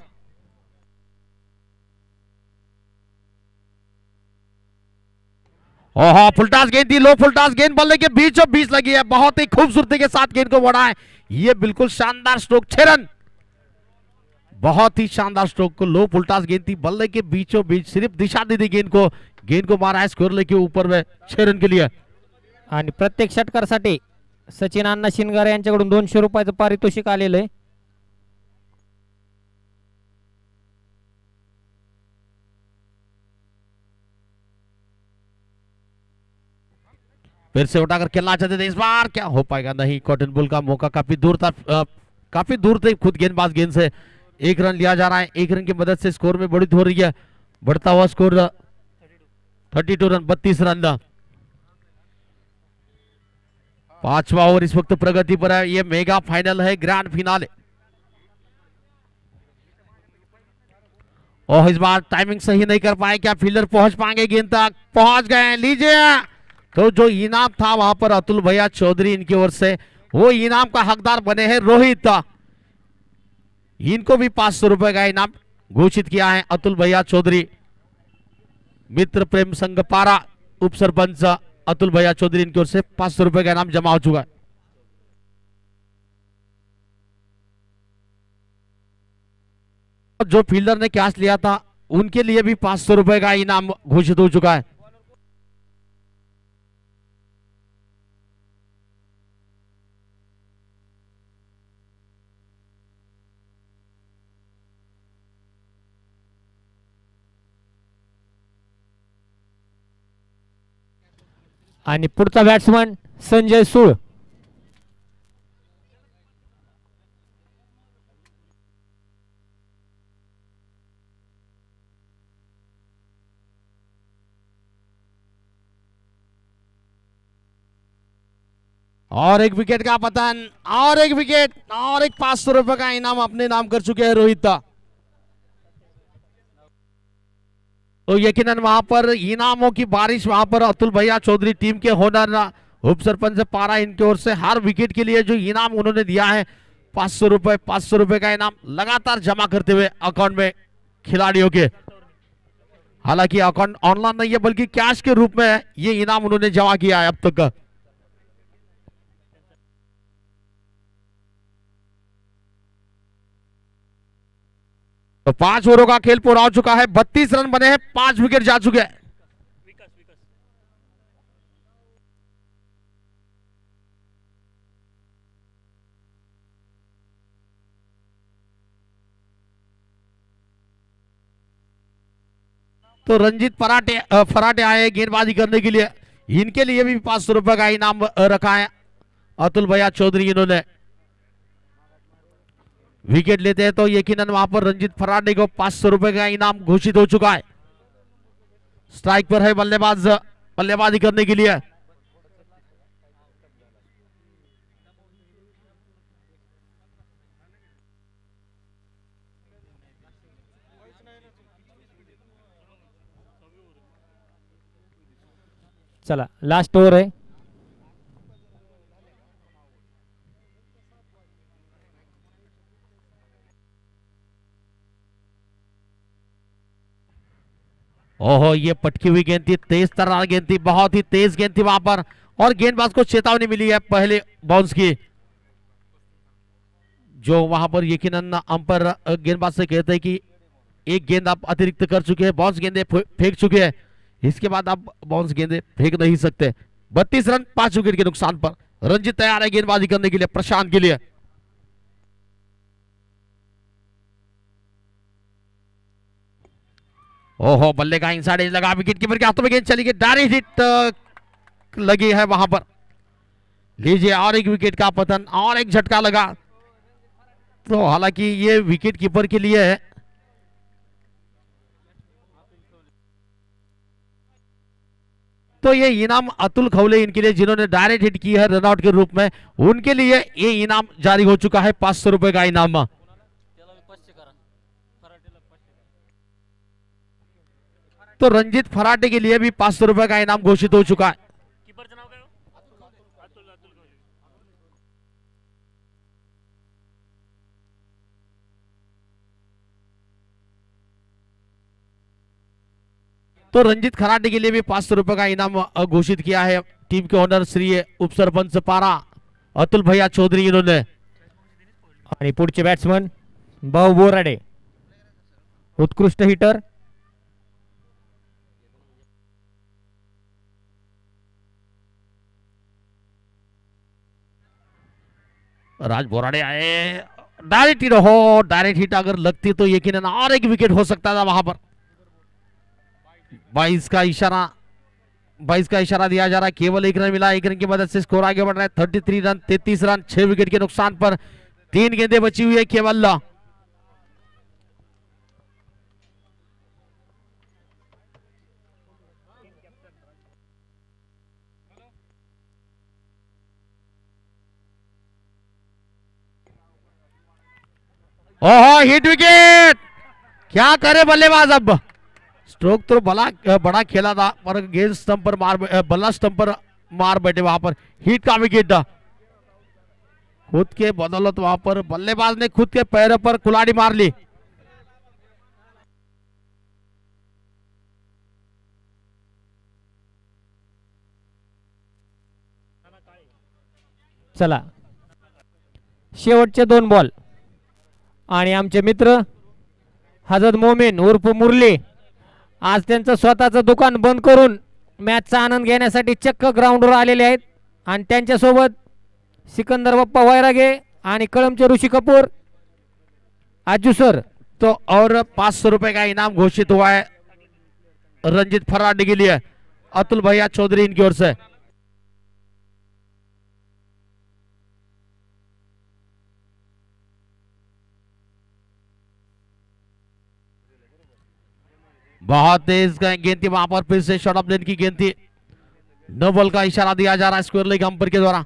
Speaker 2: ओहो फुलटास गेंद थी, लो फुलटास गेंद बल्ले के बीचों बीच लगी है. बहुत ही खूबसूरती के साथ गेंद को बढ़ा है. ये बिल्कुल शानदार स्ट्रोक. 6 रन. बहुत ही शानदार स्ट्रोक को लो फुलटास गेंद थी, बल्ले के बीचों बीच सिर्फ दिशा दी थी गेंद को मारा है स्कोर लेके ऊपर में 6 रन के लिए.
Speaker 3: आणि प्रत्येक षटकारासाठी सचिन अण्णा शिनगारे यांच्याकडून 200 रुपयाचं पारितोषिक आलेलं आहे.
Speaker 2: फिर से उठाकर खेलना चाहते थे, इस बार क्या हो पाएगा, नहीं. कॉटन बुल का मौका काफी दूर था, काफी दूर थे खुद गेंदबाज गेंद से. 1 रन लिया जा रहा है. 1 रन की मदद से स्कोर में बढ़ोतरी हो रही है. बढ़ता हुआ स्कोर 32 रन 32 रन. 5वां ओवर इस वक्त प्रगति पर है. ये मेगा फाइनल है, ग्रैंड फिनाले. और इस बार टाइमिंग सही नहीं कर पाए. क्या फील्डर पहुंच पाएंगे गेंद तक? पहुंच गए. लीजिए, तो जो इनाम था वहां पर अतुल भैया चौधरी इनकी ओर से वो इनाम का हकदार बने हैं रोहित. इनको भी 500 रुपए का इनाम घोषित किया है अतुल भैया चौधरी. मित्र प्रेम संघ पारा उप सरपंच अतुल भैया चौधरी इनकी ओर से 500 रुपए का इनाम जमा हो चुका है. जो फील्डर ने कैच लिया था उनके लिए भी 500 रुपए का इनाम घोषित हो चुका है.
Speaker 3: आणि पुढचा बॅट्समन संजय सूळ.
Speaker 2: और एक विकेट का पतन, और एक विकेट, और एक 500 रुपए का इनाम अपने नाम कर चुके हैं रोहित. तो यकीनन वहां पर इनामों की बारिश वहां पर अतुल भैया चौधरी टीम के होनर उप सरपंच पारा इनकी ओर से हर विकेट के लिए जो इनाम उन्होंने दिया है 500 रुपए का इनाम लगातार जमा करते हुए अकाउंट में खिलाड़ियों के. हालांकि अकाउंट ऑनलाइन नहीं है बल्कि कैश के रूप में ये इनाम उन्होंने जमा किया है अब तक. तो 5 ओवरों का खेल पूरा हो चुका है. 32 रन बने हैं, 5 विकेट जा चुके हैं. तो रंजीत फराटे आए गेंदबाजी करने के लिए. इनके लिए भी 500 रुपए का इनाम रखा है अतुल भैया चौधरी. इन्होंने विकेट लेते हैं तो यकीनन वहां पर रंजीत फराटे को 500 रुपए का इनाम घोषित हो चुका है. स्ट्राइक पर है बल्लेबाजी करने के लिए.
Speaker 3: चला लास्ट ओव्हर आहे.
Speaker 2: ओहो ये पटकी हुई गेंद थी, तेज तर्रार गेंद थी, बहुत ही तेज गेंद थी वहां पर. और गेंदबाज को चेतावनी मिली है पहले बाउंस की. जो वहां पर यकीनन अंपायर गेंदबाज से कहते हैं कि एक गेंद आप अतिरिक्त कर चुके हैं, बाउंस गेंदे फेंक चुके हैं, इसके बाद आप बाउंस गेंदे फेंक नहीं सकते. 32 रन 5 विकेट के नुकसान पर रंजीत तैयार है गेंदबाजी करने के लिए प्रशांत के लिए. ओहो बल्ले का इनसाइड एज लगा, विकेट कीपर के हाथों में गेंद चली गई, डायरेक्ट हिट लगी है वहां पर. लीजिए और एक विकेट का पतन, और एक झटका लगा. तो हालांकि ये विकेट कीपर के लिए तो ये इनाम अतुल खवले इनके लिए जिन्होंने डायरेक्ट हिट की है रनआउट के रूप में, उनके लिए ये इनाम जारी हो चुका है 500 रुपए का इनाम। तो रंजीत फराटे के लिए भी 500 रुपए का इनाम घोषित हो चुका है। तो रंजीत खराटे के लिए भी 500 रुपए का इनाम घोषित किया है टीम के ओनर श्री उप सरपंच पारा अतुल भैया चौधरी इन्होंने।
Speaker 3: आणि पुढचे बॅट्समन भाऊ बोराडे, उत्कृष्ट हिटर.
Speaker 2: राज बोराडे आए, डायरेक्ट हिट हो, डायरेक्ट हिट अगर लगती तो यकीनन और एक विकेट हो सकता था वहां पर। 22 का इशारा दिया जा रहा है, केवल 1 रन मिला, 1 रन की मदद से स्कोर आगे बढ़ रहा है 33 रन, 33 रन, 6 विकेट के नुकसान पर 3 गेंदें बची हुई है केवल। ओहो, हिट विकेट, क्या करे बल्लेबाज। अब स्ट्रोक तो बड़ा खेला था पर गेंद स्टंप पर बल्ला स्टंप पर मार बैठे वहां पर, हिट का विकेट। खुद के बदौलत वहां पर बल्लेबाज ने खुद के पैरों पर कुल्हाड़ी मार ली।
Speaker 3: चला शेवटचे 2 बॉल आणि आमचे मित्र हजरत मोमीन उर्फ मुरली आज त्यांचं स्वतःचं दुकान बंद करून मॅचचा आनंद घेण्यासाठी चक्क ग्राउंडवर आलेले आहेत. आणि त्यांच्यासोबत सिकंदर बाप्पा वैरागे आणि कळमचे ऋषी कपूर आजू सर.
Speaker 2: तो और 500 रुपए का इनाम घोषित हुआ है रंजीत फराटे के लिए, अतुल भैया चौधरी इनकी ओर से। बहुत तेज गेंद थी वहां पर, फिर से शॉर्ट ऑफ लेन की गेंद थी, नो बॉल का इशारा दिया जा रहा है स्क्वायर लेग अंपायर के द्वारा,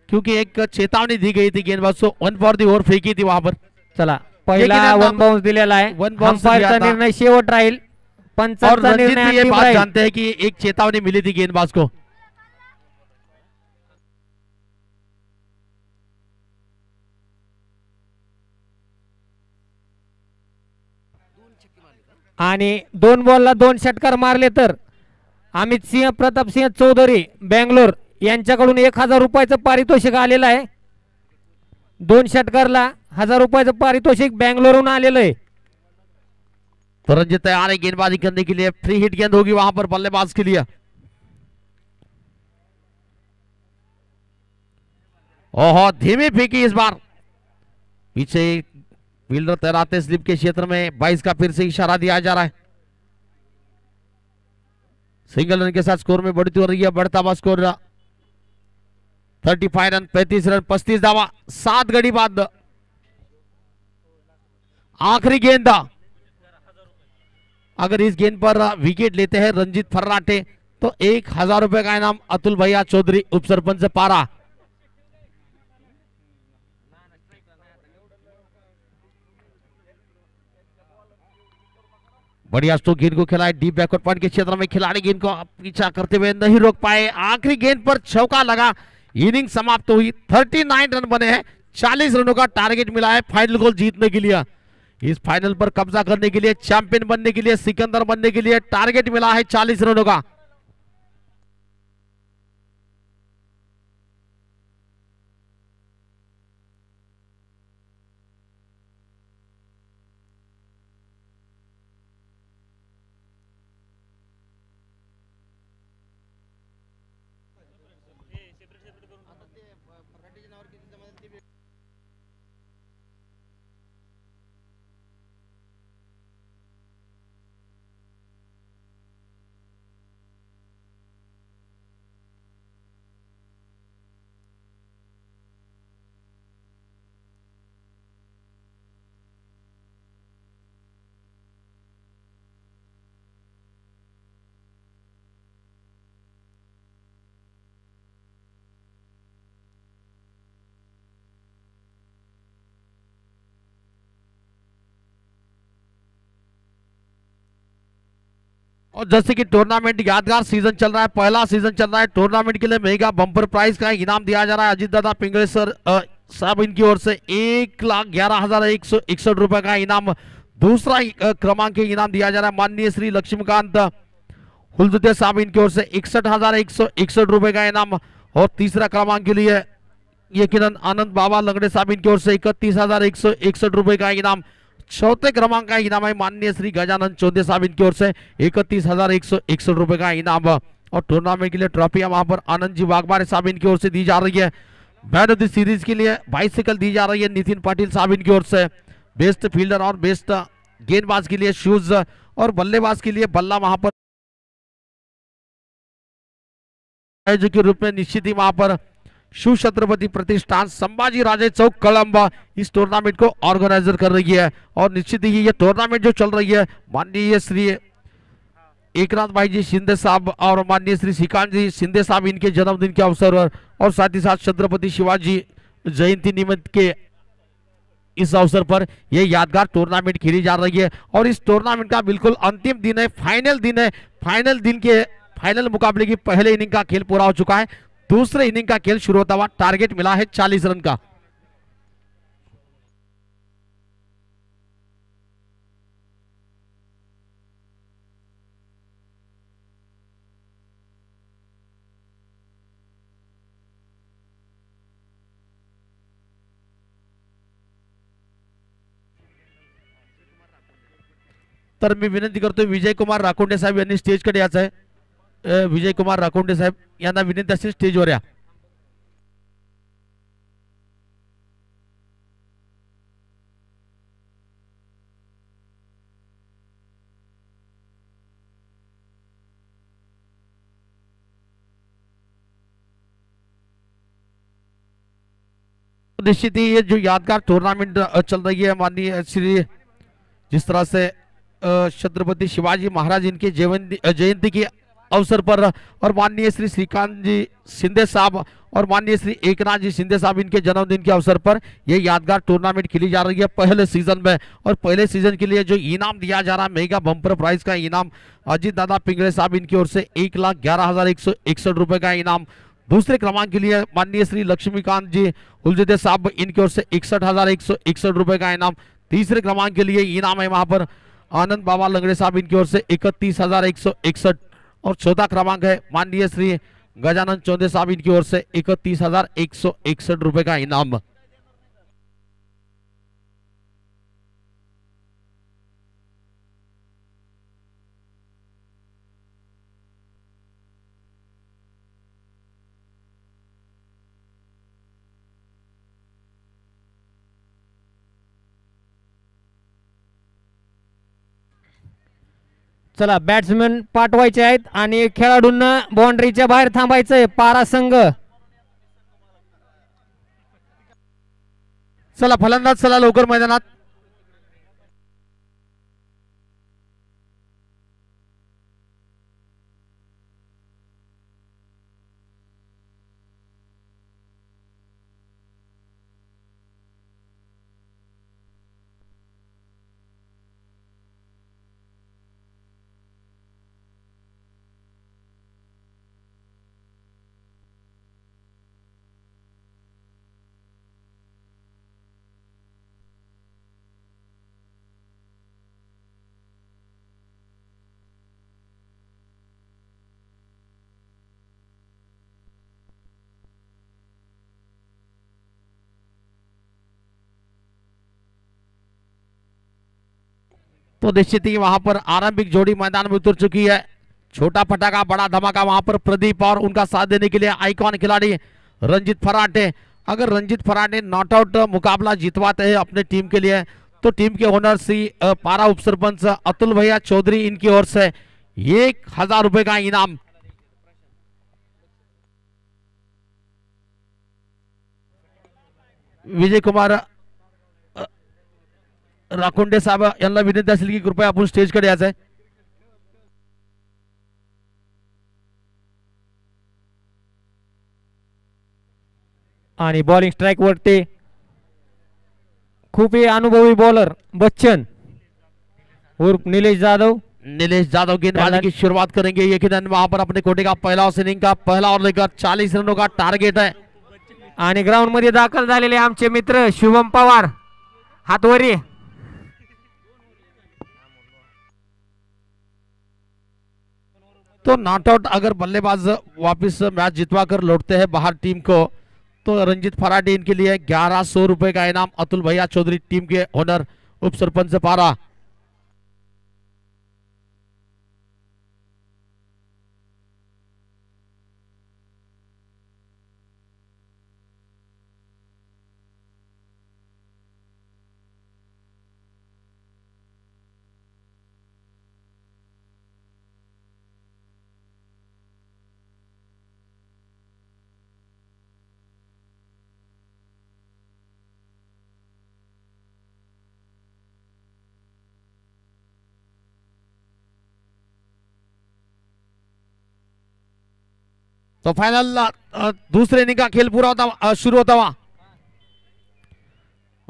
Speaker 2: क्योंकि एक चेतावनी दी गई थी गेंदबाज को, 1 फॉर दी ओवर फेंकी थी वहां पर।
Speaker 3: चला पहिला 1 बाउंस दिलेला आहे, अंपायरचा निर्णय शेवट राहील,
Speaker 2: और
Speaker 3: पंचांचा
Speaker 2: रंजीत
Speaker 3: निर्णय
Speaker 2: भी ये
Speaker 3: अंतिम
Speaker 2: बात
Speaker 3: राहील.
Speaker 2: जानते हैं कि एक चेतावनी मिली थी गेंदबाज को।
Speaker 3: आणि 2 बॉलला 2 षटकार मारले तर अमित सिंह प्रताप सिंह चौधरी बेंगलोर यांच्याकडून 1000 रुपयाचं पारितोषिक आलेलं आहे. 2 षटकारला 1000 रुपयाचं पारितोषिक बेंगलोरहून आलेलं आहे.
Speaker 2: तो रंजीत तैयार है गेंदबाजी करने के लिए, फ्री हिट गेंद होगी वहां पर बल्लेबाज के लिए। ओहो, धीमी फेंकी इस बार, पीछे फील्डर तैराते स्लिप के क्षेत्र में, 22 का फिर से इशारा दिया जा रहा है। सिंगल रन के साथ स्कोर में बढ़ती हो रही है, बढ़ता हुआ स्कोर 35 रन, 35 रन, 35 दावा, 7 घड़ी बाद आखिरी गेंद। अगर इस गेंद पर विकेट लेते हैं रंजीत फर्राटे तो 1000 रुपए का इनाम अतुल भैया चौधरी उप सरपंच पारा। बढ़िया स्ट्रोक गेंद को खिलाए डीप बैकवर्ड पॉइंट के क्षेत्र में, खिलाड़ी गेंद को पीछा करते हुए नहीं रोक पाए, आखिरी गेंद पर चौका लगा, इनिंग समाप्त हुई। 39 रन बने हैं, 40 रनों का टारगेट मिला है फाइनल गोल जीतने के लिए। इस फाइनल पर कब्जा करने के लिए, चैंपियन बनने के लिए, सिकंदर बनने के लिए टारगेट मिला है 40 रनों का। और जैसे कि टूर्नामेंट यादगार सीजन चल रहा है, पहला सीजन चल रहा है, टूर्नामेंट के लिए मेगा बम्पर प्राइज का इनाम दिया जा रहा है। अजीत दादा पिंगले सर साहब इनकी ओर से 1,11,161 रुपए का इनाम, दूसरा क्रमांक के इनाम दिया जा रहा है माननीय श्री लक्ष्मीकांत हुलदुते साहब इनकी ओर से 61,161 रुपए का इनाम। और तीसरा क्रमांक के लिए यकीनन आनंद बाबा लंगड़े साहब इनकी ओर से 31,161 रुपए का इनाम। चौथे क्रमांक का इनाम है माननीय श्री गजानंद चौधरी साहब इनकी ओर से 31,161 रुपए का इनाम। और टूर्नामेंट के लिए ट्रॉफियां वहां पर आनंद जी वाघमारे साहब इनकी ओर से दी जा रही है। मैन ऑफ द सीरीज के लिए बाइसिकल दी जा रही है नितिन पाटिल साहब इनकी ओर से। बेस्ट फील्डर और बेस्ट गेंदबाज के लिए शूज और बल्लेबाज के लिए बल्ला वहां पर आयोजक के रूप में निश्चित ही वहां पर शिव छत्रपति प्रतिष्ठान संभाजी राजे चौक कलंब इस टूर्नामेंट को ऑर्गेनाइजर कर रही है। और निश्चित ही ये टूर्नामेंट जो चल रही है माननीय श्री एकनाथ भाई जी शिंदे साहब और माननीय श्री श्रीकांत जी शिंदे साहब इनके जन्मदिन के अवसर पर और साथ ही साथ छत्रपति शिवाजी जयंती निमित्त के इस अवसर पर यह यादगार टूर्नामेंट खेली जा रही है। और इस टूर्नामेंट का बिल्कुल अंतिम दिन है, फाइनल दिन है। फाइनल दिन के फाइनल मुकाबले की पहले इनिंग का खेल पूरा हो चुका है, दूसरे इनिंग का खेल शुरू होता हुआ टारगेट मिला है 40 रन का। तर मी विनंती करतोय विजय कुमार राकोंडे साहेब यांनी स्टेजकडे यायचं आहे। विजय कुमार राकोंडे साहेब यांना विनंती असेल स्टेजवर या। निश्चित ही ये जो यादगार टूर्नामेंट चल रही है माननीय श्री जिस तरह से छत्रपति शिवाजी महाराज इनके जयंती की अवसर पर और माननीय श्री श्रीकांत जी शिंदे साहब और माननीय श्री एकनाथ जी शिंदे साहब इनके जन्मदिन के अवसर पर यह यादगार टूर्नामेंट खेली जा रही है पहले सीजन में। और पहले सीजन के लिए जो इनाम दिया जा रहा है मेगा बम्पर प्राइज का इनाम अजीत दादा पिंगले साहब इनकी ओर से 1,11,161 रुपए का इनाम। दूसरे क्रमांक के लिए माननीय श्री लक्ष्मीकांत जी हुलदुते साहब इनकी ओर से 61,161 रुपए का इनाम। तीसरे क्रमांक के लिए इनाम है वहां पर आनंद बाबा लंगड़े साहब इनकी ओर से 31,161। और चौथा क्रमांक है माननीय श्री गजानंद चौधरी साहब इनकी ओर से 31,161 रुपए का इनाम।
Speaker 3: चला बॅट्समॅन पाठवायचे आहेत आणि खेळाडूंना बाउंड्रीच्या बाहेर थांबायचंय पारा संघ।
Speaker 2: चला फलंदाज चला लवकर मैदानात। तो निश्चित ही वहां पर आरंभिक जोड़ी मैदान में उतर चुकी है। छोटा फटाका बड़ा धमाका वहां पर प्रदीप और उनका साथ देने के लिए आइकॉन खिलाड़ी रंजीत फराटे। अगर रंजीत फराटे नॉट आउट मुकाबला जीतवाते हैं अपने टीम के लिए तो टीम के ओनर श्री पारा उप सरपंच अतुल भैया चौधरी इनकी ओर से 1,000 रुपए का इनाम। विजय कुमार राकोंडे साहब यांना विनंती असेल की कृपया आपण स्टेजकडे यायचं आहे।
Speaker 3: आणि बॉलिंग स्ट्राइक वरती खूप ही अनुभवी बॉलर बच्चन उर्फ निलेश जाधव
Speaker 2: नीलेश यादव गेंदबाजी की शुरुआत करेंगे। यकीनन वहां पर अपने कोटे का पहला इनिंग का पहला और लेकर 40 रनों का टारगेट है।
Speaker 3: आणि ग्राउंड मध्ये दाखल झालेले आमचे मित्र शुभम पवार हातवरी
Speaker 2: तो नॉट आउट अगर बल्लेबाज वापस मैच जितवा कर लौटते हैं बाहर टीम को, तो रंजीत फराडी इनके लिए 1100 रुपए का इनाम। अतुल भैया चौधरी टीम के ओनर उप सरपंच पारा। तो फाइनल दूसरे इनिंग का खेल पूरा होता शुरू होता हुआ।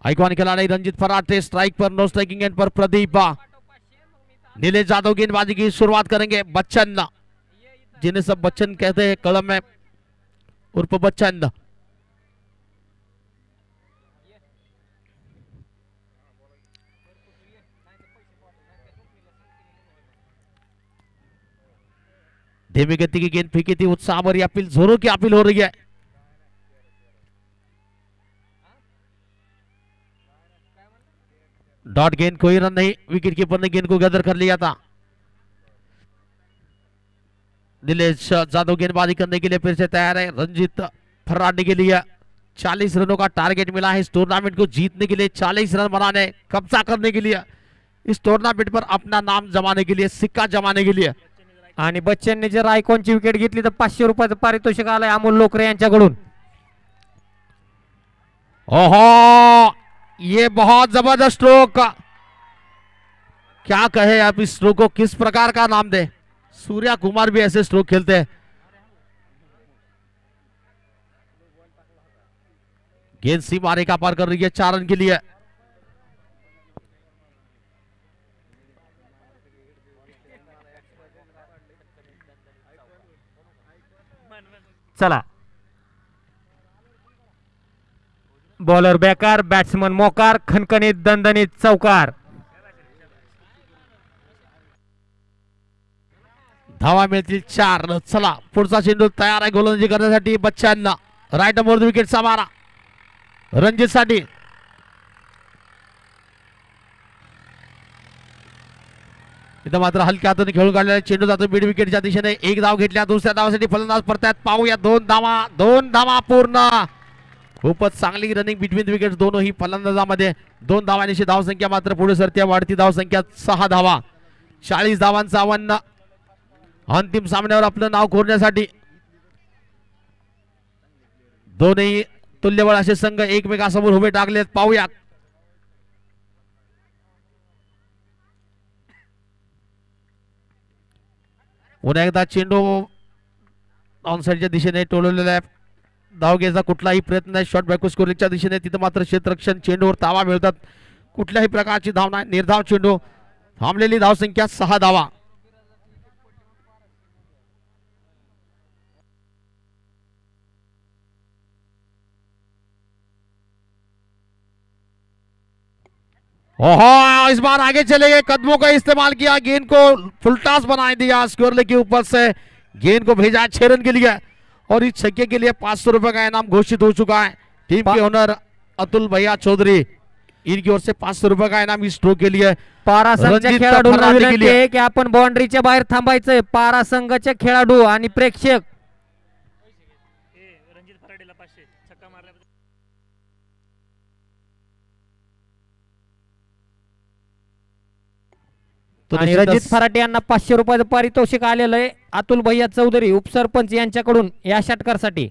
Speaker 2: आइकॉन खिलाड़ी रंजीत फराटे स्ट्राइक पर, नो स्ट्राइकिंग एंड पर प्रदीप। नीलेश यादव गेंदबाजी की शुरुआत करेंगे। बच्चन, जिन्हें सब बच्चन कहते हैं कलम में उर्फ बच्चन। धीमी गति की गेंद फेंकी थी, उत्साह भरी अपील, जोरों की अपील हो रही है। डॉट गेंद, कोई रन नहीं, विकेट कीपर ने गेंद को गैदर कर लिया था। नीलेश यादव गेंदबाजी करने के लिए फिर से तैयार है। रंजीत फर्राडी के लिए 40 रनों का टारगेट मिला है इस टूर्नामेंट को जीतने के लिए, 40 रन बनाने, कब्जा करने के लिए, इस टूर्नामेंट पर अपना नाम जमाने के लिए, सिक्का जमाने के लिए।
Speaker 3: आणि बच्चनने जर आयकॉनची विकेट घेतली तर 500 रुपयाचं पारितोषिक आलंय अमोल लोकरे यांच्याकडून।
Speaker 2: ओहो, ये बहुत जबरदस्त स्ट्रोक, क्या कहे आप इस स्ट्रोक को, किस प्रकार का नाम दे। सूर्या कुमार भी ऐसे स्ट्रोक खेलते हैं। गेंद सीमा रेखा पार कर रही है 4 रन के लिए।
Speaker 3: चला, बॉलर बेकार, बॅट्समन मोकार, खणखणीत दणदणीत चौकार।
Speaker 2: धावा मिळतील 4। चला, पुढचा चेंडू तयार आहे गोलंदाजी करण्यासाठी। बच्चन, राईट मोर विकेटचा मारा रणजित साठी। इथं मात्र हलक्या हाताने खेळून काढलेला चेंडू जातो मिड विकेटच्या दिशेने। एक धाव घेतल्या, दुसऱ्या धावासाठी फलंदाज परतात। पाहूया 2 धावा पूर्ण। खूपच चांगली रनिंग बिटवीन विकेट दोनही फलंदाजामध्ये। 2 धावांची धावसंख्या मात्र पुढे सरते, वाढती धावसंख्या 6 धावा। 40 धावांचं आव्हान अंतिम सामन्यावर आपलं नाव कोरण्यासाठी। दोनही तुल्यबळ असे संघ एकमेकांसमोर उभे टाकलेत। पाहूया पुन्हा एकदा चेंडू ऑनसाइडच्या दिशेने टोलवलेला आहे। धाव घ्यायचा कुठलाही प्रयत्न नाही शॉर्ट बॅकवर्ड स्कोरिंगच्या दिशेने। तिथं मात्र क्षेत्ररक्षण चेंडूवर ताबा मिळतात, कुठल्याही प्रकारची धाव नाही, निर्धाव चेंडू। थांबलेली धावसंख्या 6 धावा। ओहो, इस बार आगे चले गए, कदमों का इस्तेमाल किया, गेंद को फुलटास बना दिया, स्क्वायर के ऊपर से गेंद को भेजा 6 रन के लिए। और इस छक्के के लिए 500 रुपए का इनाम घोषित हो चुका है। टीम के ओनर अतुल भैया चौधरी, इनकी ओर से 500 रुपए का इनाम इस स्ट्रोक के लिए।
Speaker 3: पारा संघाच्या खेळाडूंना विनंती आहे की आपण बाउंड्रीच्या बाहेर थांबायचंय। पारा संघाचे खेळाडू आणि प्रेक्षक
Speaker 4: रणजित फराडेला 500 छक्का मारला।
Speaker 3: आणि रणजित फराटे यांना 500 रुपयाचं पारितोषिक आलेलं आहे अतुल भैया चौधरी उपसरपंच यांच्याकडून या षटकारासाठी।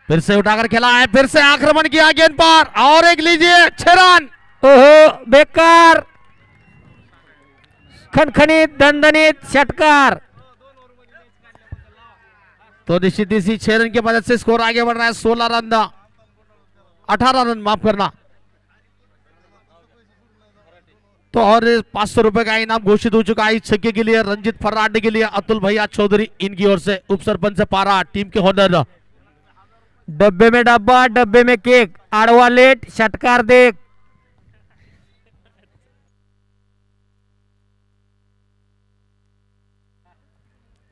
Speaker 2: फिर से उठाकर खेला है, फिर से आक्रमण किया गेंद पर, और एक लीजिए 6 रन।
Speaker 3: ओहो, बेकार। खणखणीत दणदणीत षटकार।
Speaker 2: तो निश्चित इसी 6 रन की मदद से स्कोर आगे बढ़ रहा है। 16 रन 18 रन माफ करना। तो और 500 रुपए का इनाम घोषित हो चुका है इस छक्के के लिए, रंजित फर्राटे के लिए अतुल भैया चौधरी इनकी ओर से, उप सरपंच पारा टीम के होनर।
Speaker 3: डब्बे में डब्बा, डब्बे में केक, आड़वा लेट, षटकार देख।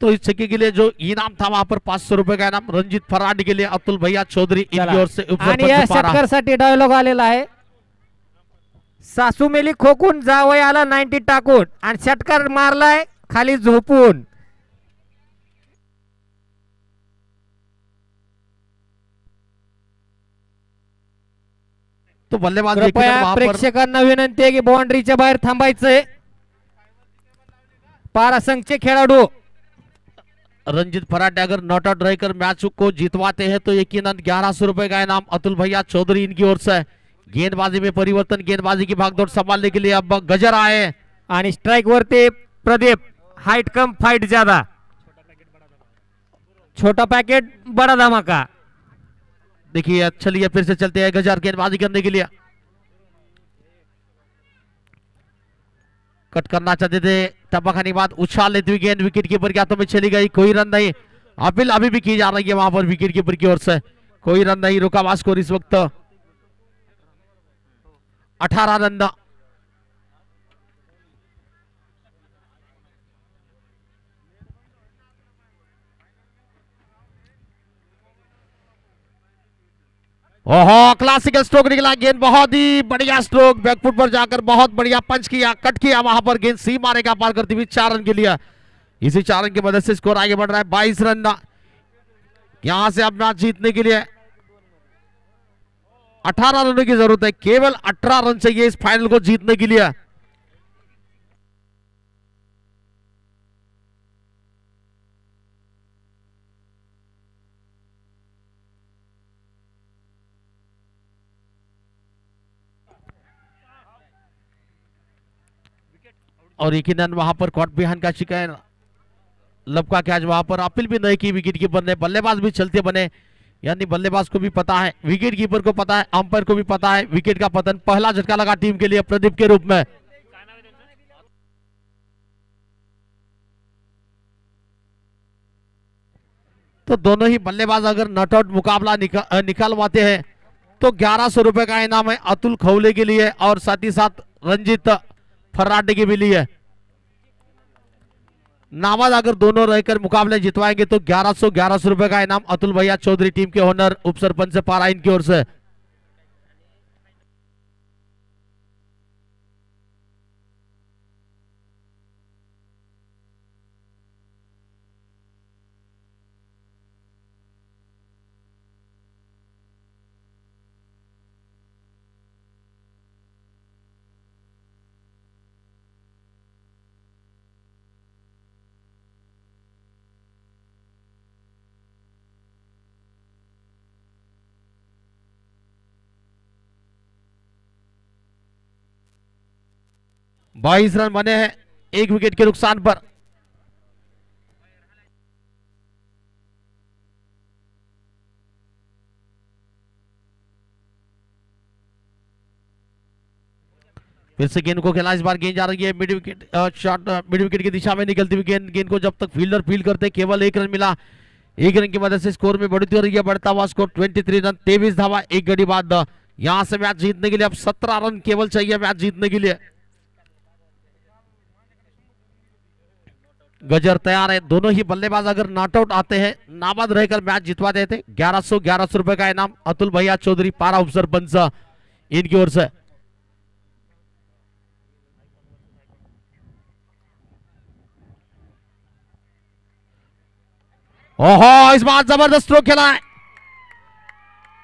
Speaker 2: तो इस छक्के के लिए जो इनाम था वहां पर 500 रुपए का इनाम रंजित फर्राटे के लिए अतुल भैया चौधरी इनकी ओर से, उप
Speaker 3: आणि या
Speaker 2: सरपंच पारा।
Speaker 3: षटकारसाठी डायलॉग आलेला आहे, सासू मेली खोकून जावई आला 90 टाकून आणि षटकार मारलाय खाली झोपून।
Speaker 2: तो बल्लेबाज
Speaker 3: कृपया
Speaker 2: वहां पर
Speaker 3: प्रेक्षकांना विनंती आहे की बाउंड्रीच्या बाहेर थांबायचंय। पारा संघचे खेळाडू
Speaker 2: रंजित फर्राटे अगर नॉट आउट रहकर मैच को जीतवाते हैं तो यकीनन 1100 रुपए का इनाम अतुल भैया चौधरी इनकी ओर से। गेंदबाजी में परिवर्तन, गेंदबाजी की भागदौड़ संभालने के लिए अब गजर आए
Speaker 3: आणि स्ट्राइक वरती प्रदीप, हाइट कम फाइट ज्यादा, छोटा पैकेट बड़ा धमाका।
Speaker 2: देखिए चलिए फिर से चलते हैं गजर गेंदबाजी करने के लिए। कट करना चाहते थे, टपकाने बाद उछाल लेते हुए गेंद विकेट कीपर के हाथों में चली गई, कोई रन नहीं। अपील अभी भी की जा रही है वहां पर विकेट कीपर की ओर से, कोई रन नहीं, रुका हुआ स्कोर इस वक्त 18 रन। ओहो क्लासिकल स्ट्रोक निकला, गेंद बहुत ही बढ़िया स्ट्रोक, बैकफुट पर जाकर बहुत बढ़िया पंच किया, कट किया वहां पर, गेंद सी मारे का पार करती हुई 4 रन के लिए। इसी 4 रन की मदद से स्कोर आगे बढ़ रहा है 22 रन। यहां से अब मैच जीतने के लिए 18 रनों की जरूरत है, केवल 18 रन चाहिए इस फाइनल को जीतने के लिए। और यकीनन वहां पर कॉट बिहान का शिकायत लपका कैच वहां पर अपील भी नहीं की विकेट कीपर ने। बल्लेबाज भी चलते बने, यानी बल्लेबाज को भी पता है, विकेट कीपर को पता है, अंपायर को भी पता है विकेट का पतन। पहला झटका लगा टीम के लिए प्रदीप के रूप में। तो दोनों ही बल्लेबाज अगर नॉट आउट मुकाबला निकालवाते हैं तो 1100 रुपए का इनाम है अतुल खौले के लिए और साथ ही साथ रंजित फर्राटे के भी लिए। नाबाद अगर दोनों रहकर मुकाबले जितवाएंगे तो 1100 रुपए का इनाम अतुल भैया चौधरी टीम के ओनर, उप सरपंच पारा इनकी ओर से। बाईस रन बने हैं 1 विकेट के नुकसान पर। फिर से गेंद को खेला, इस बार गेंद जा रही है mid wicket, shot mid wicket की दिशा में निकलती हुई गेंद को जब तक फील्डर फील्ड करते केवल 1 रन मिला। 1 रन की मदद से स्कोर में बढ़ती हो रही है, बढ़ता हुआ स्कोर 23 रन 23 धावा 1 घड़ी बाद। यहां से मैच जीतने के लिए अब 17 रन केवल चाहिए मैच जीतने के लिए। गजर तैयार है, दोनों ही बल्लेबाज अगर नॉट आउट आते हैं नाबाद रहकर मैच जितवा देते। 1100 रुपए का इनाम अतुल भैया चौधरी पारा उप सरपंच इनकी ओर से। ओहो इस बार जबरदस्त स्ट्रोक खेला है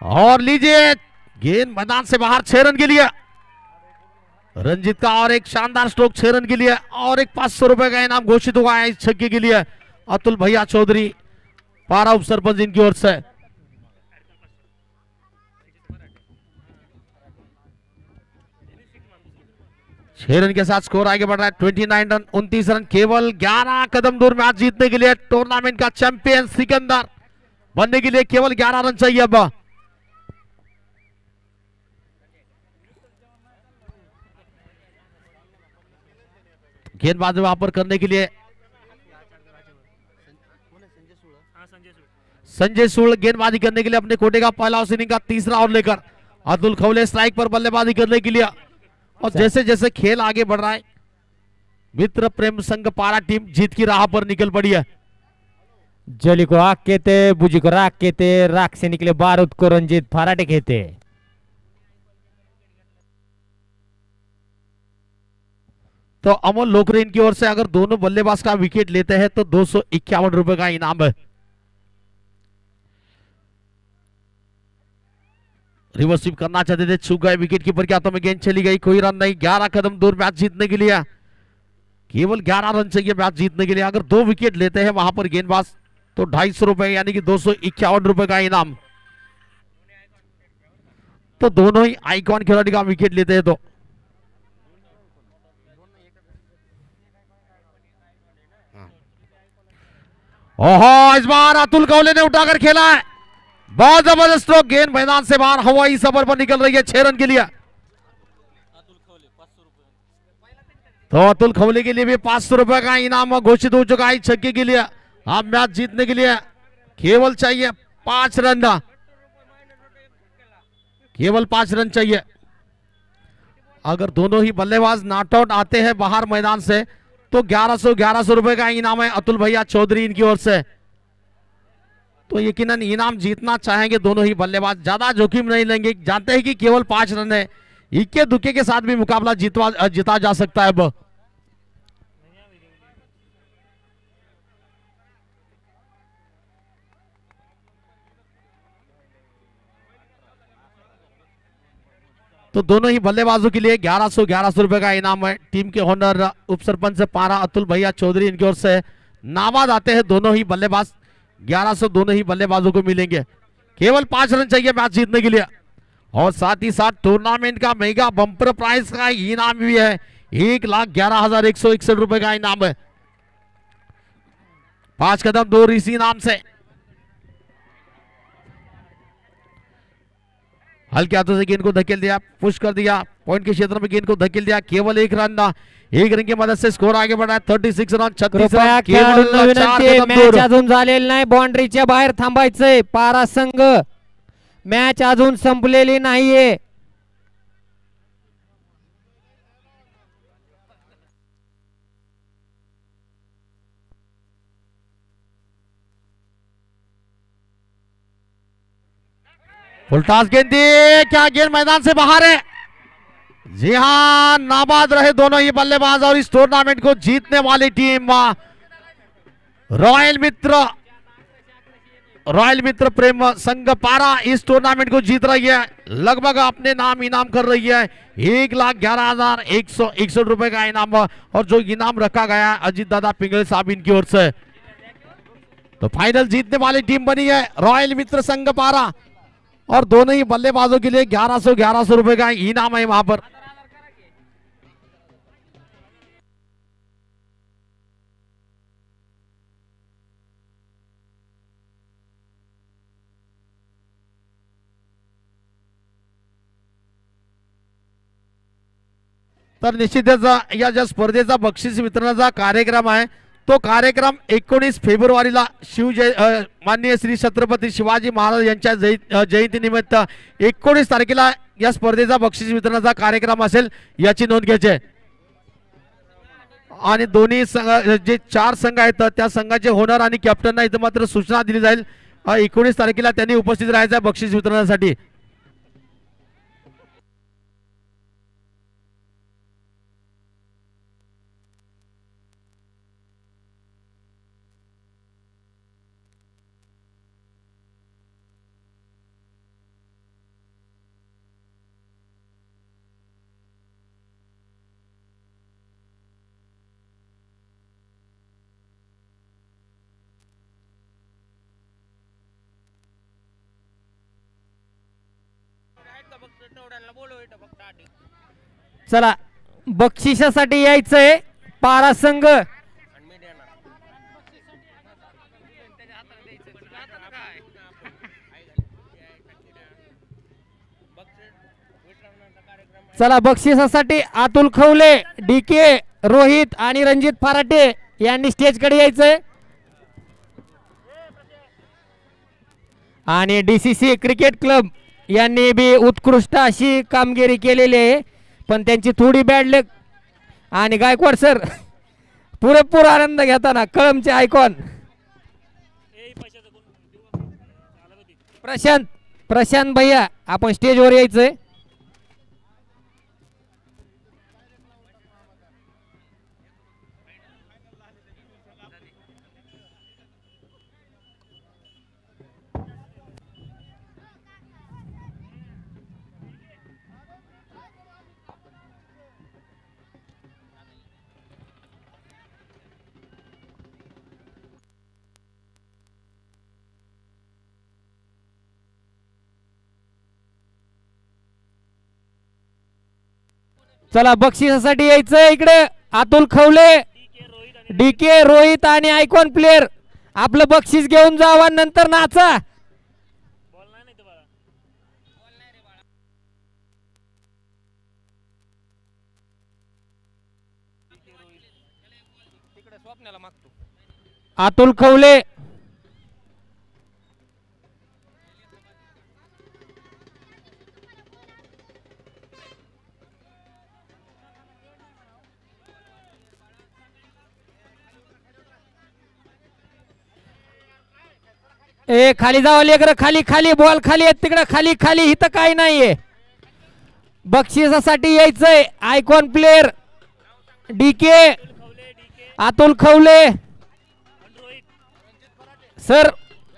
Speaker 2: और लीजिए गेंद मैदान से बाहर 6 रन के लिए रंजित का, और एक शानदार स्ट्रोक 6 रन के लिए, और एक 500 रुपए का इनाम घोषित हुआ है इस छक्के के लिए अतुल भैया चौधरी पारा उप सरपंच इनकी ओर से। 6 रन के साथ स्कोर आगे बढ़ रहा है 29 रन 29 रन केवल 11 कदम दूर मैच जीतने के लिए टूर्नामेंट का चैंपियन सिकंदर बनने के लिए केवल 11 रन चाहिए अब। गेंदबाजी वहां पर करने के लिए
Speaker 4: हाँ संजय सूळ
Speaker 2: संजय सूळ गेंदबाजी करने के लिए अपने कोटे का पहला इनिंग का तीसरा ओवर लेकर अतुल खवले स्ट्राइक पर बल्लेबाजी करने के लिए। और जैसे जैसे खेल आगे बढ़ रहा है मित्र प्रेम संघ पारा टीम जीत की राह पर निकल पड़ी है।
Speaker 3: जली को आग कहते, बुजी को राख कहते, राख से निकले बारूद को रंजीत फराटे कहते।
Speaker 2: तो अमोल लोकरेन की ओर से अगर दोनों बल्लेबाज का विकेट लेते हैं तो 251 रुपए का इनाम है। रिवर्स स्वीप करना चाहते थे, छू गए विकेट कीपर के हाथों में, गेंद चली गई, कोई रन नहीं। 11 कदम दूर मैच जीतने के लिए केवल 11 रन चाहिए मैच जीतने के लिए। अगर 2 विकेट लेते हैं वहां पर गेंदबाज तो 250 रुपए यानी कि 251 रुपए का इनाम। तो दोनों ही आइकॉन खिलाड़ी का विकेट लेते हैं तो ओहो, इस बार अतुल कौले ने उठाकर खेला है, बहुत जबरदस्त स्ट्रोक, गेंद मैदान से बाहर हवाई सफर पर निकल रही है 6 रन के लिए। तो अतुल खवले के लिए भी 500 रुपए का इनाम घोषित हो चुका है छक्के के लिए। अब मैच जीतने के लिए केवल चाहिए 5 रन, केवल 5 रन चाहिए। अगर दोनों ही बल्लेबाज नॉट आउट आते हैं बाहर मैदान से तो 1100 रुपए का इनाम है अतुल भैया चौधरी इनकी ओर से। तो यकीनन इनाम जीतना चाहेंगे दोनों ही बल्लेबाज, ज्यादा जोखिम नहीं लेंगे, जानते हैं कि केवल 5 रन है, इक्के दुक्के के साथ भी मुकाबला जीता जा सकता है। अब तो दोनों ही बल्लेबाजों के लिए 1100 रुपए का इनाम है। टीम के ओनर उप सरपंच पारा अतुल भैया चौधरी इनकी ओर से नाबाद आते हैं दोनों ही बल्लेबाज, 1100 दोनों ही बल्लेबाजों को मिलेंगे। केवल 5 रन चाहिए मैच जीतने के लिए। और साथ ही साथ टूर्नामेंट का मेगा बम्पर प्राइज का इनाम भी है, 1,11,161 रुपए का इनाम है। 5 कदम दूर इसी इनाम से हल्के हाथों से गेंद को धकेल दिया, पुश कर दिया, पॉइंट के क्षेत्र में गेंद को धकेल दिया, केवल 1 रन, 1 रन की मदद से स्कोर आगे बढ़ा है 36 रन 36 रन केवल 4 कदम
Speaker 3: मॅच
Speaker 2: दूर।
Speaker 3: अजून झालेली नाही, बाउंड्रीच्या बाहेर थांबायचंय पारा संघ, मॅच अजून संपलेली नाहीये।
Speaker 2: फुलटास गेंद दी, क्या गेंद मैदान से बाहर है। जी हां, नाबाद रहे दोनों ही बल्लेबाज और इस टूर्नामेंट को जीतने वाली टीम रॉयल मित्र प्रेम संघ पारा इस टूर्नामेंट को जीत रही है। लगभग अपने नाम इनाम कर रही है, 1,11,161 रुपए का इनाम। और जो इनाम रखा गया है अजीत दादा पिंगले साहब इनकी ओर से। तो फाइनल जीतने वाली टीम बनी है रॉयल मित्र संघ पारा और दोनों ही बल्लेबाजों के लिए 1100 रुपए का इनाम है वहां पर। तर निश्चितच या ज्या स्पर्धेचा बक्षीस वितरणाचा कार्यक्रम आहे तो कार्यक्रम 19 फेब्रुवारीला माननीय श्री छत्रपती शिवाजी महाराज यांच्या जयंतीनिमित्त 19 तारखेला या स्पर्धेचा बक्षीस वितरणाचा कार्यक्रम असेल, याची नोंद घ्यायची आहे। आणि दोन्ही जे 4 संघ आहेत त्या संघाचे ओनर आणि कॅप्टनना इथे मात्र सूचना दिली जाईल, 19 तारखेला त्यांनी उपस्थित राहायचं आहे बक्षीस वितरणासाठी।
Speaker 3: चला बक्षिसासाठी यायचंय पारा संघ. चला बक्षिसासाठी अतुल खवले, DK, रोहित आणि रणजित फराटे यांनी स्टेज कडे यायचंय. आणि DCC क्रिकेट क्लब यांनी बी उत्कृष्ट अशी कामगिरी केलेली आहे, पण त्यांची थोडी बॅड लक. आणि गायकवाड सर पुरेपूर आनंद घेताना कळमचे आयकॉन प्रशांत भैया आपण स्टेजवर यायचंय. चला बक्षिसासाठी यायचंय इकडे अतुल खवले, DK, रोहित आणि आयकॉन प्लेयर. आपलं बक्षीस घेऊन जावा, नंतर नाचा. अतुल खवले, ए खाली जावा लेकर, खाली खाली बॉल खाली आहेत तिकडे, खाली खाली इथं काही नाहीये. बक्षिसासाठी यायचंय आयकॉन प्लेयर, DK, अतुल खवले सर,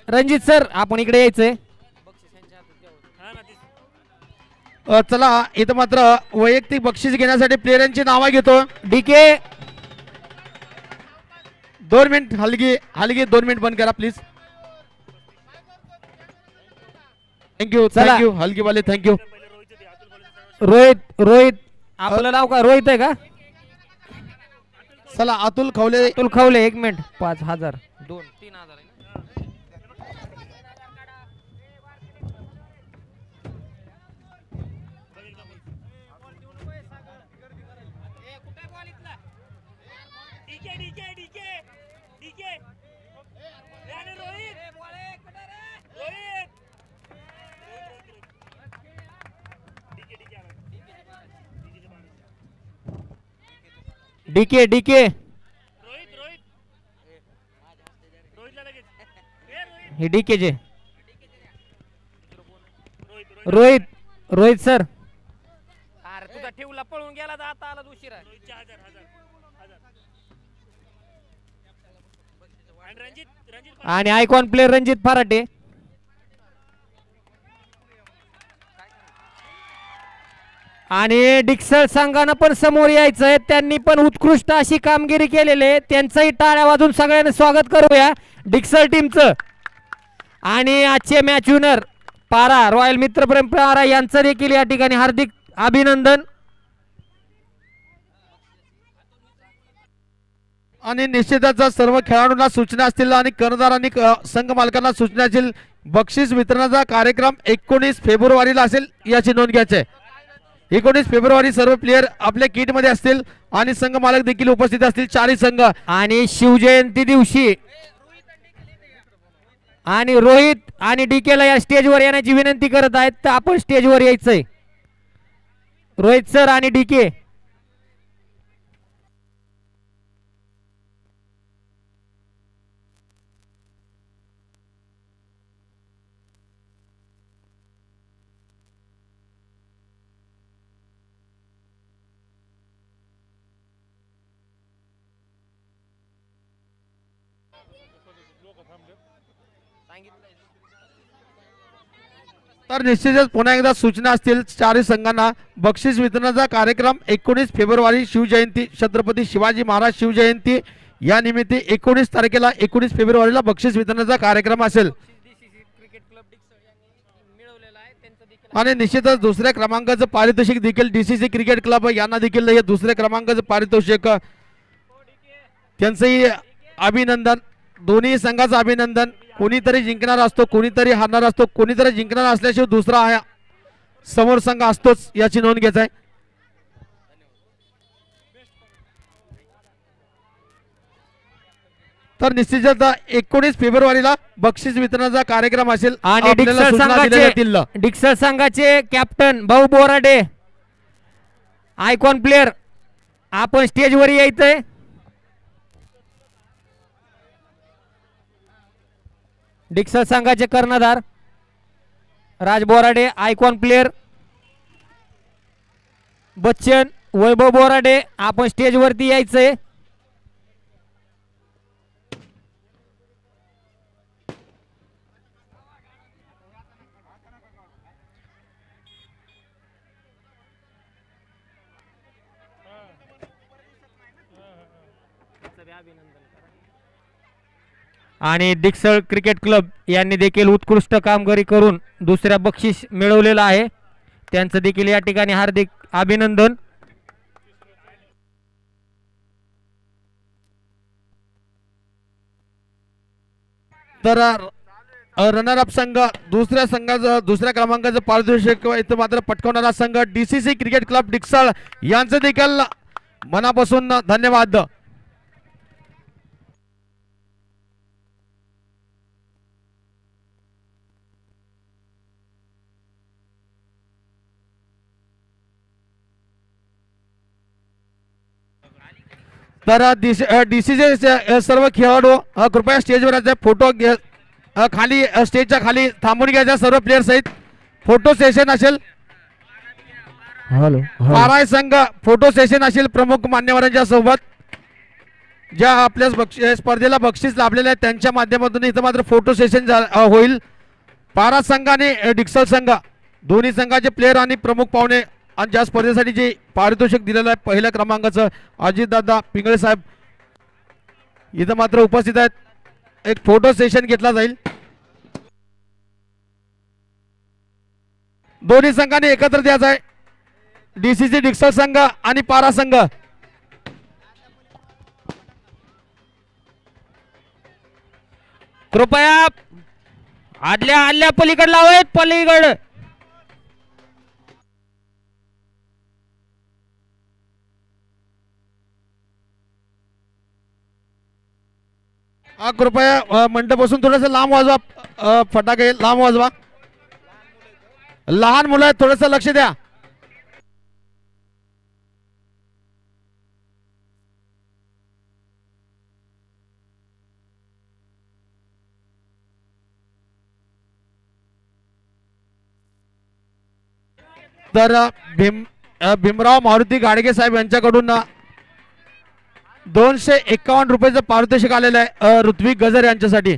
Speaker 3: रणजित सर आपण इकडे यायचंय.
Speaker 2: चला इथं मात्र वैयक्तिक बक्षीस घेण्यासाठी प्लेयरांची नावं घेतो.
Speaker 3: DK
Speaker 2: 2 मिनिट हलगी 2 मिनिट बंद करा प्लीज. थँक्यू
Speaker 3: चला.
Speaker 2: थँक्यू हलगी वाले थँक्यू.
Speaker 3: रोहित आपलं नाव का रोहित आहे का?
Speaker 2: चला अतुल खवले.
Speaker 3: अतुल खवले 1 मिनिट 5000 2-3,000 DK हे DK जे रोहित सर.
Speaker 5: अरे तुझा ठेवला पळून गेला आता आला उशिरा.
Speaker 3: आणि आयकॉन प्लेयर रणजित फराटे. आणि डिक्सळ संघानं पण समोर यायचंय, त्यांनी पण उत्कृष्ट अशी कामगिरी केलेली आहे. त्यांचंही टाळ्या वाजून सगळ्यांनी स्वागत करूया डिक्सळ टीमचं. आणि आजचे मॅच विनर पारा रॉयल मित्रप्रेम पारा यांचं देखील या ठिकाणी हार्दिक अभिनंदन.
Speaker 2: आणि निश्चितच सर्व खेळाडूंना सूचना असतील आणि कर्णधार आणि संघ मालकांना सूचना असतील. बक्षीस वितरणाचा कार्यक्रम 19 फेब्रुवारीला असेल याची नोंद घ्यायची आहे. 19 फेब्रुवारी सर्व प्लेयर आपल्या किट मध्ये असतील आणि संघ मालक देखील उपस्थित असतील 40 संघ.
Speaker 3: आणि शिवजयंती दिवशी आणि रोहित आणि DK ला या स्टेजवर येण्याची विनंती करत आहेत, तर आपण स्टेजवर यायचंय रोहित सर आणि DK.
Speaker 2: तर निश्चितच पुन्हा एकदा सूचना असतील 40 संघांना. बक्षीस वितरणाचा कार्यक्रम 19 फेब्रुवारी शिवजयंती छत्रपती शिवाजी महाराज शिवजयंती या निमित्त 19 तारखेला 19 फेब्रुवारीला बक्षीस वितरणाचा कार्यक्रम असेल.
Speaker 5: क्रिकेट क्लब डिक्सळ यांनी मिळवलेला आहे, त्यांचं देखील
Speaker 2: आणि निश्चितच दुसऱ्या क्रमांकाचं पारितोषिक देखील डीसीसी क्रिकेट क्लब यांना देखील हे दुसऱ्या क्रमांकाचं पारितोषिक त्यांचंही अभिनंदन. दोन्ही संघाचं अभिनंदन. कोणीतरी जिंकणार असतो, कोणीतरी हारणार असतो. कोणीतरी जिंकणार असल्याशिवाय दुसरा हा समोर संघ असतोच याची नोंद घ्यायची आहे. तर निश्चितच 19 फेब्रुवारीला बक्षीस वितरणाचा कार्यक्रम असेल
Speaker 3: आणि
Speaker 2: आपल्याला सूचना दिल्या जातील.
Speaker 3: डिक्सल संघाचे कॅप्टन भाऊ बोराडे आयकॉन प्लेअर आपण स्टेजवर यायचंय. डिक्सल संघाचे कर्णधार राज बोराडे, आयकॉन प्लेअर बच्चन, वैभव बोराडे आपण स्टेजवरती यायचंय. आणि डिक्सळ क्रिकेट क्लब यांनी देखील उत्कृष्ट कामगिरी करून दुसऱ्या बक्षीस मिळवलेलं आहे. त्यांचं देखील या ठिकाणी हार्दिक अभिनंदन.
Speaker 2: तर रनर अप संघ दुसऱ्या क्रमांकाचं पारितोषिक इथं मात्र पटकावणारा संघ डीसीसी क्रिकेट क्लब डिक्सळ यांचं देखील मनापासून धन्यवाद. तर डीसीचे सर्व खेळाडू कृपया स्टेजवर यायचे. फोटो खाली स्टेजच्या खाली थांबून घ्यायच्या सर्व प्लेयर सहित. फोटो सेशन असेल. पाराय संघ फोटो सेशन असेल प्रमुख मान्यवरांच्या सोबत. ज्या आपल्या स्पर्धेला बक्षीस लाभलेले आहेत त्यांच्या माध्यमातून इथं मात्र फोटो सेशन होईल. पारा संघ आणि डिक्सळ संघ दोन्ही संघाचे प्लेयर आणि प्रमुख पाहुणे आणि ज्या स्पर्धेसाठी जे पारितोषिक दिलेलं आहे पहिल्या क्रमांकाचं अजितदादा पिंगळे साहेब इथं मात्र उपस्थित आहेत. एक फोटो सेशन घेतला जाईल. दोन्ही संघांनी एकत्र द्यायचं आहे. डीसीसी डिक्सळ संघ आणि पारा संघ.
Speaker 3: कृपया आदल्या पलीकडे लावायत. पलीकड
Speaker 2: कृपया मंडपापासून थोडस लांब वाजवा. फटाके लांब वाजवा. लहान मुलं आहेत थोडस लक्ष द्या. तर भीमराव मारुती गाडगे साहेब यांच्याकडून 251 रुपयाचं पारितोषिक आलेलं आहे ऋत्विक गजर यांच्यासाठी.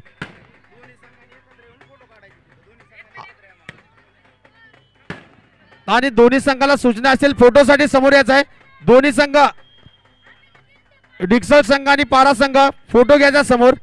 Speaker 2: आणि दोन्ही संघाला सूचना असेल फोटोसाठी समोर यायचं आहे. दोन्ही संघ डिक्सळ संघ आणि पारा संघ फोटो घ्यायचा समोर.